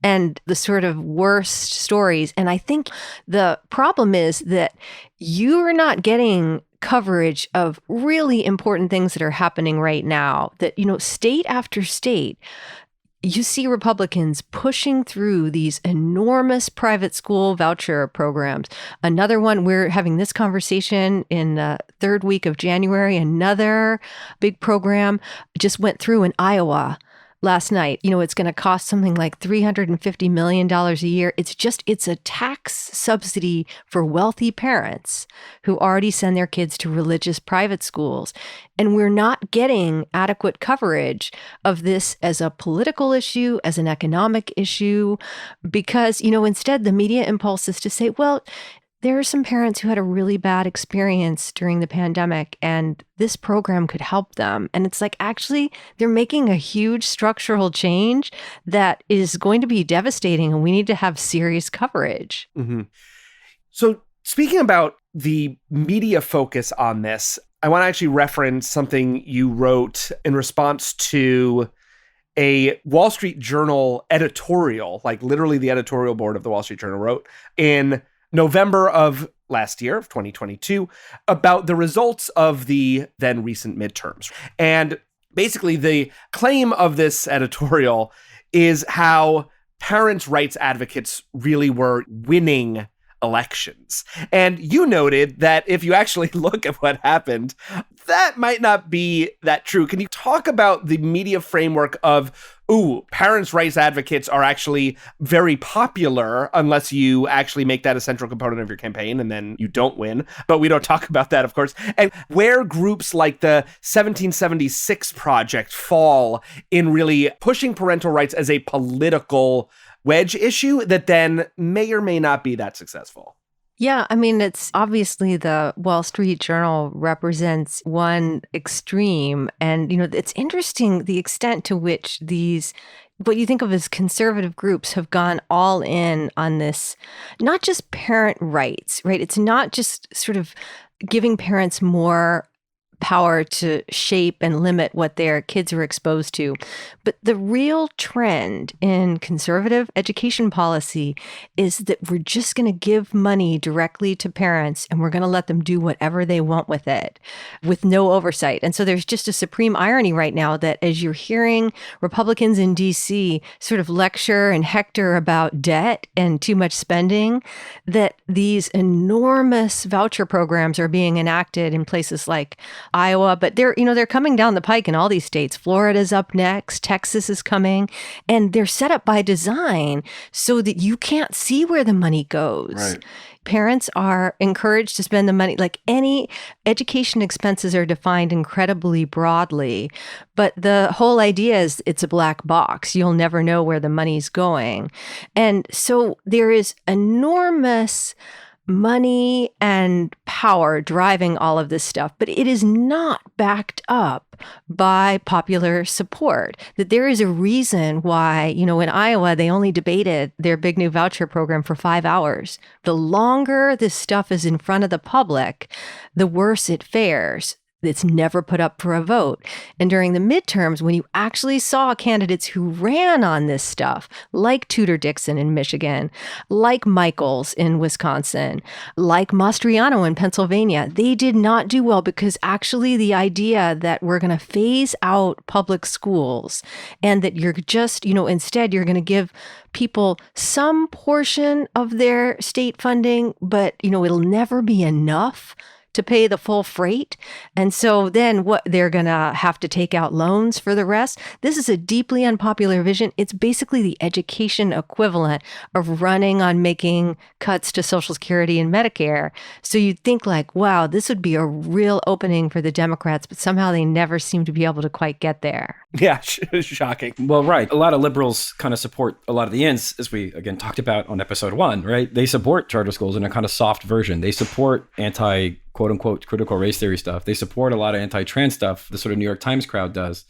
D: and the sort of worst stories. And I think the problem is that you're not getting coverage of really important things that are happening right now, that, state after state, you see Republicans pushing through these enormous private school voucher programs. Another one, we're having this conversation in the third week of January, another big program just went through in Iowa last night. It's going to cost something like $350 million a year. It's a tax subsidy for wealthy parents who already send their kids to religious private schools. And we're not getting adequate coverage of this as a political issue, as an economic issue, because, instead the media impulse is to say, well, there are some parents who had a really bad experience during the pandemic, and this program could help them. And it's like, actually, they're making a huge structural change that is going to be devastating, and we need to have serious coverage.
B: Mm-hmm. So speaking about the media focus on this, I want to actually reference something you wrote in response to a Wall Street Journal editorial, like literally the editorial board of the Wall Street Journal wrote in November of last year, of 2022, about the results of the then recent midterms. And basically the claim of this editorial is how parents' rights advocates really were winning elections. And you noted that if you actually look at what happened, that might not be that true. Can you talk about the media framework of, parents' rights advocates are actually very popular unless you actually make that a central component of your campaign, and then you don't win. But we don't talk about that, of course. And where groups like the 1776 Project fall in really pushing parental rights as a political wedge issue that then may or may not be that successful.
D: Yeah, I mean, it's obviously the Wall Street Journal represents one extreme. And, it's interesting the extent to which these, what you think of as conservative groups, have gone all in on this, not just parent rights, right? It's not just sort of giving parents more power to shape and limit what their kids are exposed to. But the real trend in conservative education policy is that we're just going to give money directly to parents and we're going to let them do whatever they want with it with no oversight. And so there's just a supreme irony right now that as you're hearing Republicans in DC sort of lecture and hector about debt and too much spending, that these enormous voucher programs are being enacted in places like Iowa, but they're coming down the pike in all these states. Florida's up next, Texas is coming, and they're set up by design so that you can't see where the money goes.
B: Right.
D: Parents are encouraged to spend the money, like any education expenses are defined incredibly broadly, but the whole idea is it's a black box. You'll never know where the money's going. And so there is enormous money and power driving all of this stuff, but it is not backed up by popular support. That there is a reason why, in Iowa, they only debated their big new voucher program for 5 hours. The longer this stuff is in front of the public, the worse it fares. It's never put up for a vote. And during the midterms, when you actually saw candidates who ran on this stuff, like Tudor Dixon in Michigan, like Michaels in Wisconsin, like Mastriano in Pennsylvania, they did not do well because actually the idea that we're going to phase out public schools and that you're just, instead you're going to give people some portion of their state funding, but, it'll never be enough to pay the full freight. And so then what they're going to have to take out loans for the rest. This is a deeply unpopular vision. It's basically the education equivalent of running on making cuts to Social Security and Medicare. So you'd think like, wow, this would be a real opening for the Democrats, but somehow they never seem to be able to quite get there.
B: Yeah, shocking.
C: Well, right. A lot of liberals kind of support a lot of the ends, as we, again, talked about on episode 1, right? They support charter schools in a kind of soft version. They support quote-unquote critical race theory stuff. They support a lot of anti-trans stuff, the sort of New York Times crowd does.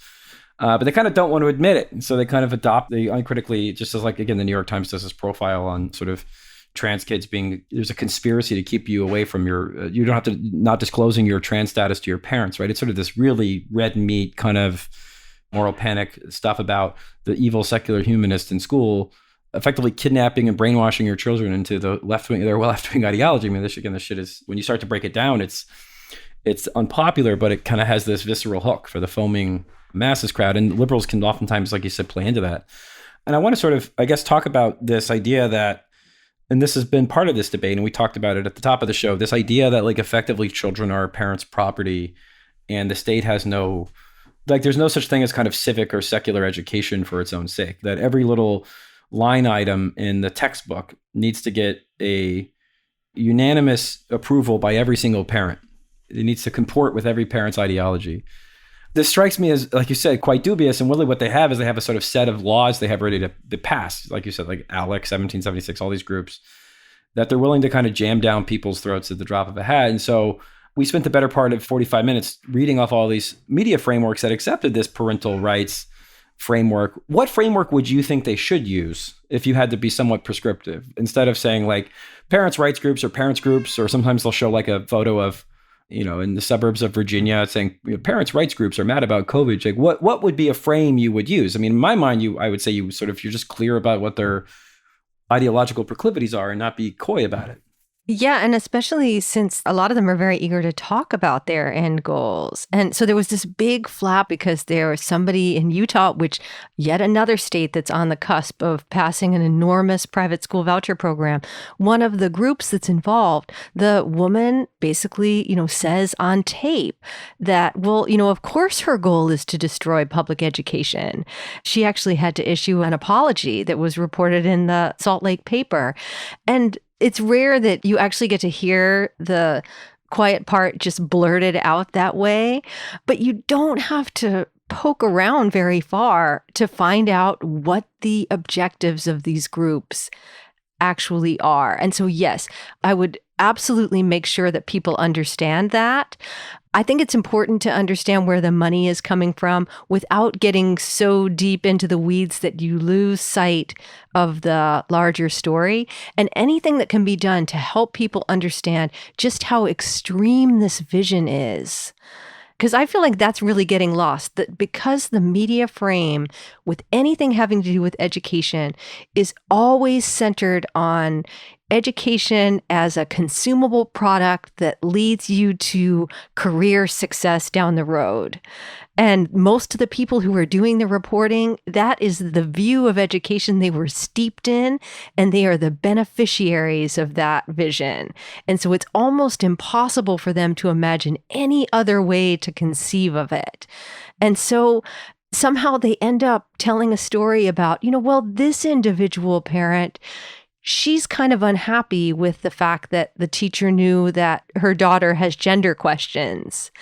C: But they kind of don't want to admit it. And so they kind of adopt the uncritically, just as like, again, the New York Times does this profile on sort of trans kids there's a conspiracy to keep you away from you don't have to, not disclosing your trans status to your parents, right? It's sort of this really red meat kind of moral panic stuff about the evil secular humanist in school effectively kidnapping and brainwashing your children into their left-wing ideology. I mean, this shit is, when you start to break it down, it's unpopular, but it kind of has this visceral hook for the foaming masses crowd. And liberals can oftentimes, like you said, play into that. And I want to sort of, I guess, talk about this idea that, and this has been part of this debate, and we talked about it at the top of the show, this idea that like effectively children are parents' property and the state has no, like there's no such thing as kind of civic or secular education for its own sake, that every little line item in the textbook needs to get a unanimous approval by every single parent. It needs to comport with every parent's ideology. This strikes me as, like you said, quite dubious. And really what they have is they have a sort of set of laws they have ready to pass. Like you said, like ALEC, 1776, all these groups that they're willing to kind of jam down people's throats at the drop of a hat. And so we spent the better part of 45 minutes reading off all these media frameworks that accepted this parental rights framework. What framework would you think they should use if you had to be somewhat prescriptive? Instead of saying like parents' rights groups or parents groups, or sometimes they'll show like a photo of, in the suburbs of Virginia saying parents' rights groups are mad about COVID. Like what would be a frame you would use? I mean, in my mind, I would say you're just clear about what their ideological proclivities are and not be coy about it.
D: Yeah, and especially since a lot of them are very eager to talk about their end goals. And so there was this big flap because there was somebody in Utah, which yet another state that's on the cusp of passing an enormous private school voucher program. One of the groups that's involved, the woman basically, says on tape that, well, of course her goal is to destroy public education. She actually had to issue an apology that was reported in the Salt Lake paper. And it's rare that you actually get to hear the quiet part just blurted out that way, but you don't have to poke around very far to find out what the objectives of these groups actually are. And so, yes, I would absolutely make sure that people understand that. I think it's important to understand where the money is coming from without getting so deep into the weeds that you lose sight of the larger story. And anything that can be done to help people understand just how extreme this vision is Because I feel like that's really getting lost, that because the media frame with anything having to do with education is always centered on education as a consumable product that leads you to career success down the road. And most of the people who are doing the reporting, that is the view of education they were steeped in, and they are the beneficiaries of that vision. And so it's almost impossible for them to imagine any other way to conceive of it. And so somehow they end up telling a story about, well, this individual parent, she's kind of unhappy with the fact that the teacher knew that her daughter has gender questions.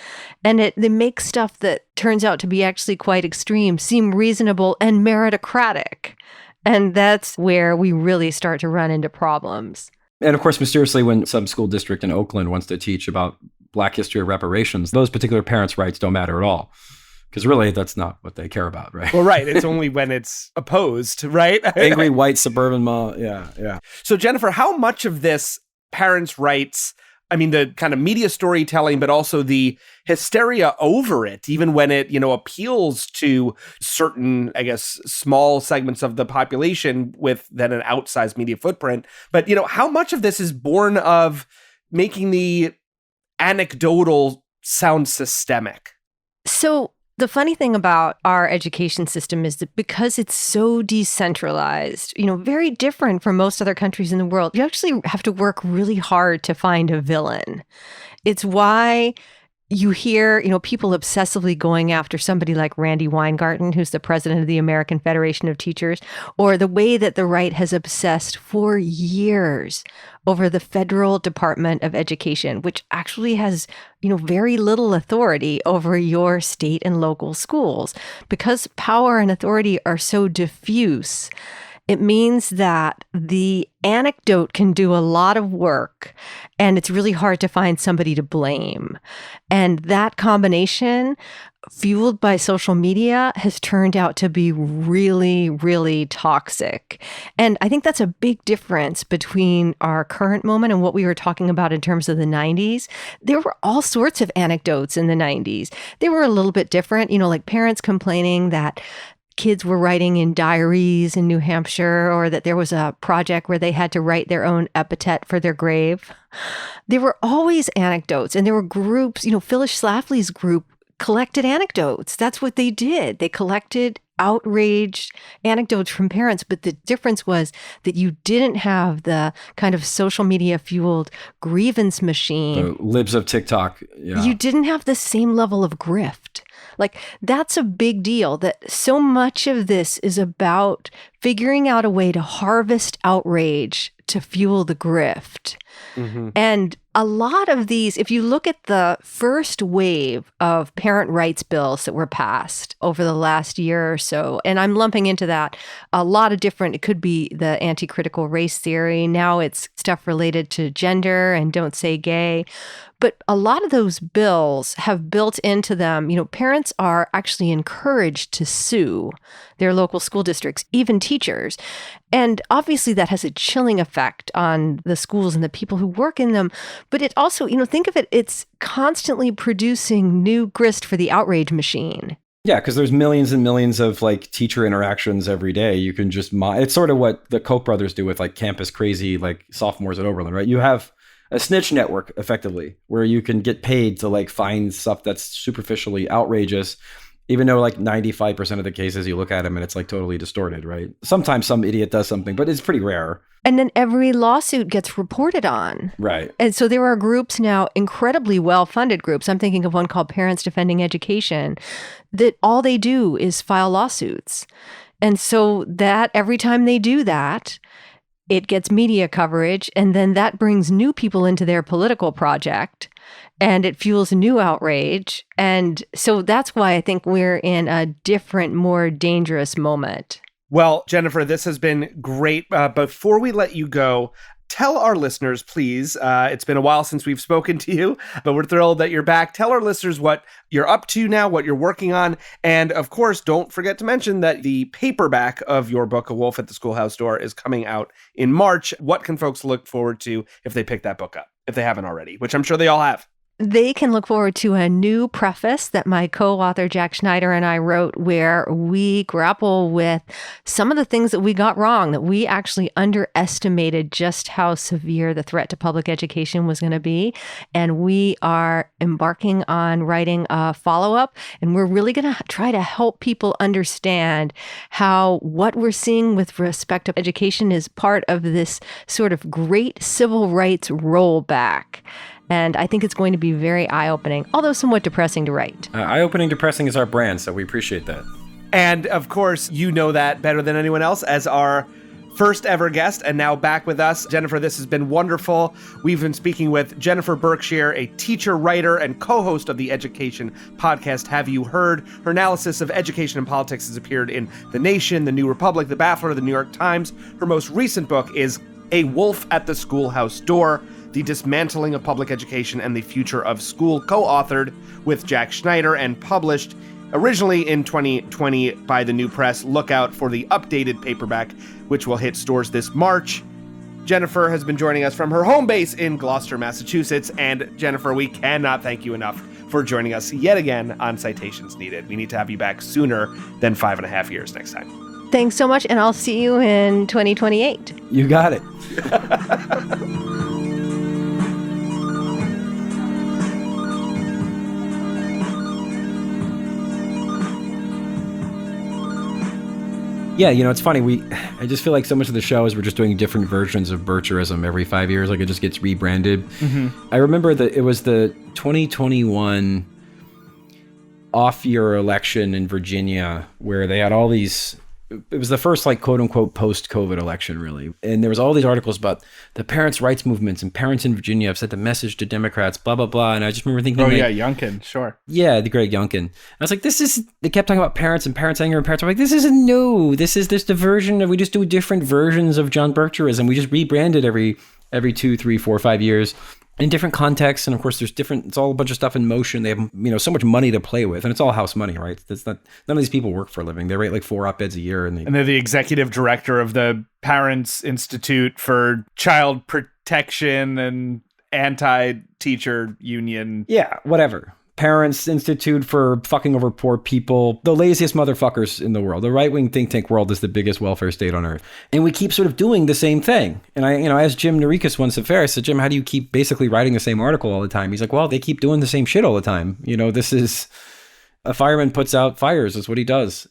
D: And they make stuff that turns out to be actually quite extreme seem reasonable and meritocratic. And that's where we really start to run into problems.
C: And of course, mysteriously, when some school district in Oakland wants to teach about Black history or reparations, those particular parents' rights don't matter at all. Because really, that's not what they care about, right?
B: Well, right. It's only when it's opposed, right?
C: Angry white suburban mom. Yeah.
B: So, Jennifer, how much of this parents' rights, the kind of media storytelling, but also the hysteria over it, even when it, appeals to certain, I guess, small segments of the population with then an outsized media footprint. But, how much of this is born of making the anecdotal sound systemic?
D: So, the funny thing about our education system is that because it's so decentralized, very different from most other countries in the world, you actually have to work really hard to find a villain. It's why you hear, people obsessively going after somebody like Randy Weingarten, who's the president of the American Federation of Teachers, or the way that the right has obsessed for years over the Federal Department of Education, which actually has, very little authority over your state and local schools. Because power and authority are so diffuse, it means that the anecdote can do a lot of work, and it's really hard to find somebody to blame. And that combination, fueled by social media, has turned out to be really, really toxic. And I think that's a big difference between our current moment and what we were talking about in terms of the 90s. There were all sorts of anecdotes in the 90s. They were a little bit different, like parents complaining that kids were writing in diaries in New Hampshire, or that there was a project where they had to write their own epithet for their grave. There were always anecdotes, and there were groups, Phyllis Schlafly's group collected anecdotes. That's what they did. They collected outraged anecdotes from parents. But the difference was that you didn't have the kind of social media fueled grievance machine.
C: The libs of TikTok. Yeah.
D: You didn't have the same level of grift. Like, that's a big deal, that so much of this is about figuring out a way to harvest outrage to fuel the grift. Mm-hmm. And a lot of these, if you look at the first wave of parent rights bills that were passed over the last year or so, and I'm lumping into that a lot of different, it could be the anti-critical race theory. Now it's stuff related to gender and don't say gay. But a lot of those bills have built into them, parents are actually encouraged to sue their local school districts, even teachers. And obviously that has a chilling effect on the schools and the people who work in them. But it also, think of it, it's constantly producing new grist for the outrage machine.
C: Yeah, because there's millions and millions of teacher interactions every day. You can just, it's sort of what the Koch brothers do with campus crazy, sophomores at Oberlin, right? You have a snitch network, effectively, where you can get paid to find stuff that's superficially outrageous, even though 95% of the cases you look at them and it's totally distorted, right? Sometimes some idiot does something, but it's pretty rare.
D: And then every lawsuit gets reported on.
C: Right.
D: And so there are groups now, incredibly well-funded groups. I'm thinking of one called Parents Defending Education, that all they do is file lawsuits. And so that every time they do that, it gets media coverage, and then that brings new people into their political project, and it fuels new outrage. And so that's why I think we're in a different, more dangerous moment.
B: Well, Jennifer, this has been great. Before we let you go, tell our listeners, please, it's been a while since we've spoken to you, but we're thrilled that you're back. Tell our listeners what you're up to now, what you're working on. And of course, don't forget to mention that the paperback of your book, A Wolf at the Schoolhouse Door, is coming out in March. What can folks look forward to if they pick that book up, if they haven't already, which I'm sure they all have?
D: They can look forward to a new preface that my co-author Jack Schneider and I wrote, where we grapple with some of the things that we got wrong, that we actually underestimated just how severe the threat to public education was going to be. And we are embarking on writing a follow-up, and we're really going to try to help people understand how what we're seeing with respect to education is part of this sort of great civil rights rollback. And I think it's going to be very eye-opening, although somewhat depressing to write.
C: Eye-opening, depressing is our brand, so we appreciate that.
B: And of course, you know that better than anyone else as our first ever guest, and now back with us. Jennifer, this has been wonderful. We've been speaking with Jennifer Berkshire, a teacher, writer, and co-host of the education podcast, Have You Heard? Her analysis of education and politics has appeared in The Nation, The New Republic, The Baffler, The New York Times. Her most recent book is A Wolf at the Schoolhouse Door: The Dismantling of Public Education and the Future of School, co-authored with Jack Schneider and published originally in 2020 by the New Press. Look out for the updated paperback, which will hit stores this March. Jennifer has been joining us from her home base in Gloucester, Massachusetts. And Jennifer, we cannot thank you enough for joining us yet again on Citations Needed. We need to have you back sooner than 5.5 years next time.
D: Thanks so much, and I'll see you in 2028.
C: You got it. Yeah, it's funny. I just feel like so much of the show is we're just doing different versions of Bircherism every 5 years. Like, it just gets rebranded. Mm-hmm. I remember that it was the 2021 off-year election in Virginia where they had all these... It was the first, like, quote-unquote post-COVID election, really. And there was all these articles about the parents' rights movements, and parents in Virginia have sent the message to Democrats, blah, blah, blah. And I just remember thinking...
B: Oh, yeah, Youngkin, sure.
C: Yeah, the great Youngkin. And I was like, they kept talking about parents and parents anger and parents. I'm like, this isn't new. This is the version of... We just do different versions of John Bircherism. We just rebrand it every 2, 3, 4, 5 years. In different contexts, and of course, it's all a bunch of stuff in motion. They have, so much money to play with, and it's all house money, right? None of these people work for a living. They write like 4 op-eds a year, and
B: they're the executive director of the Parents Institute for Child Protection and Anti-Teacher Union.
C: Yeah, whatever. Parents Institute for fucking over poor people, the laziest motherfuckers in the world. The right-wing think tank world is the biggest welfare state on earth. And we keep sort of doing the same thing. And I asked Jim Narikis once at Fair, I said, Jim, how do you keep basically writing the same article all the time? He's like, well, they keep doing the same shit all the time. This is, a fireman puts out fires, that's what he does.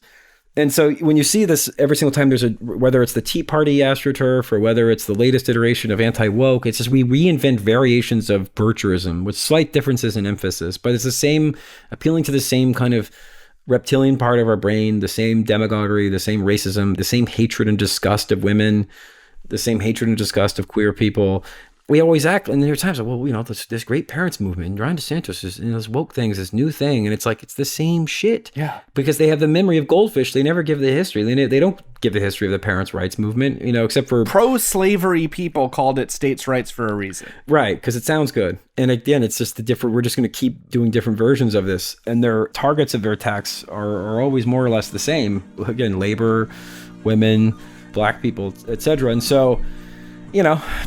C: And so when you see this every single time, whether it's the Tea Party AstroTurf or whether it's the latest iteration of anti-woke, it's just we reinvent variations of Bircherism with slight differences in emphasis, but it's the same, appealing to the same kind of reptilian part of our brain, the same demagoguery, the same racism, the same hatred and disgust of women, the same hatred and disgust of queer people. We always act, and there are times like, well, this great parents movement, Ron DeSantis is, this woke thing is this new thing, and it's like, it's the same shit.
B: Yeah.
C: Because they have the memory of goldfish. They never give the history. They don't give the history of the parents' rights movement, except for...
B: Pro-slavery people called it states' rights for a reason.
C: Right, because it sounds good. And again, it's just we're just going to keep doing different versions of this, and their targets of their attacks are always more or less the same. Again, labor, women, black people, etc. And so...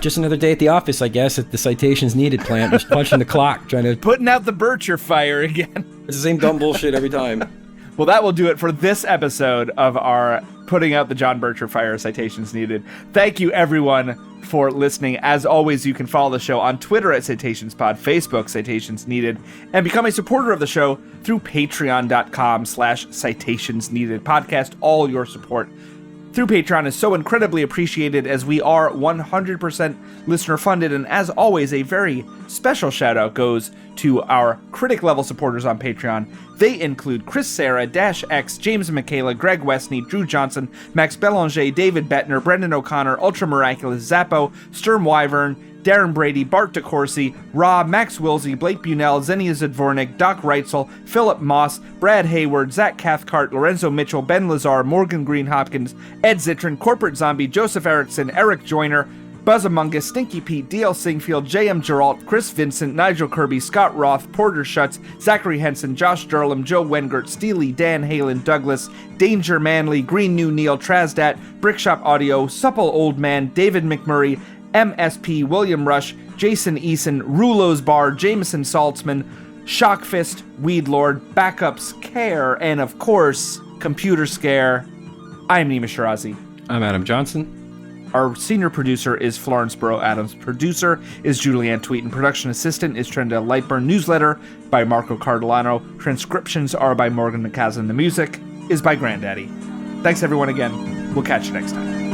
C: just another day at the office, I guess, at the Citations Needed plant, just punching the clock, trying to...
B: Putting out the Bircher fire again.
C: It's the same dumb bullshit every time.
B: Well, that will do it for this episode of our Putting Out the John Bircher Fire Citations Needed. Thank you, everyone, for listening. As always, you can follow the show on Twitter at CitationsPod, Facebook, Citations Needed, and become a supporter of the show through patreon.com/Citations Needed. Podcast all your support through Patreon is so incredibly appreciated, as we are 100% listener funded. And as always, a very special shout out goes to our critic level supporters on Patreon. They include Chris Sarah, Dash X, James Michaela, Greg Westney, Drew Johnson, Max Belanger, David Bettner, Brendan O'Connor, Ultra Miraculous, Zappo, Sturm Wyvern, Darren Brady, Bart DeCourcy, Ra, Max Wilsey, Blake Bunell, Xenia Zadvornik, Doc Reitzel, Philip Moss, Brad Hayward, Zach Cathcart, Lorenzo Mitchell, Ben Lazar, Morgan Green Hopkins, Ed Zitron, Corporate Zombie, Joseph Erickson, Eric Joyner, Buzz Among Us, Stinky Pete, D.L. Singfield, J.M. Geralt, Chris Vincent, Nigel Kirby, Scott Roth, Porter Schutz, Zachary Henson, Josh Durlam, Joe Wengert, Steely, Dan Halen, Douglas, Danger Manley, Green New Neil, Trasdat, Brickshop Audio, Supple Old Man, David McMurray, MSP, William Rush, Jason Eason, Rulo's Bar, Jameson Saltzman, Shockfist, Weed Lord, Backups, Care, and of course, Computer Scare. I'm Nima Shirazi.
C: I'm Adam Johnson.
B: Our senior producer is Florence Burrow Adams. Producer is Julianne Tweeten. Production assistant is Trenda Lightburn. Newsletter by Marco Cardellano. Transcriptions are by Morgan McCaslin. The music is by Granddaddy. Thanks everyone again. We'll catch you next time.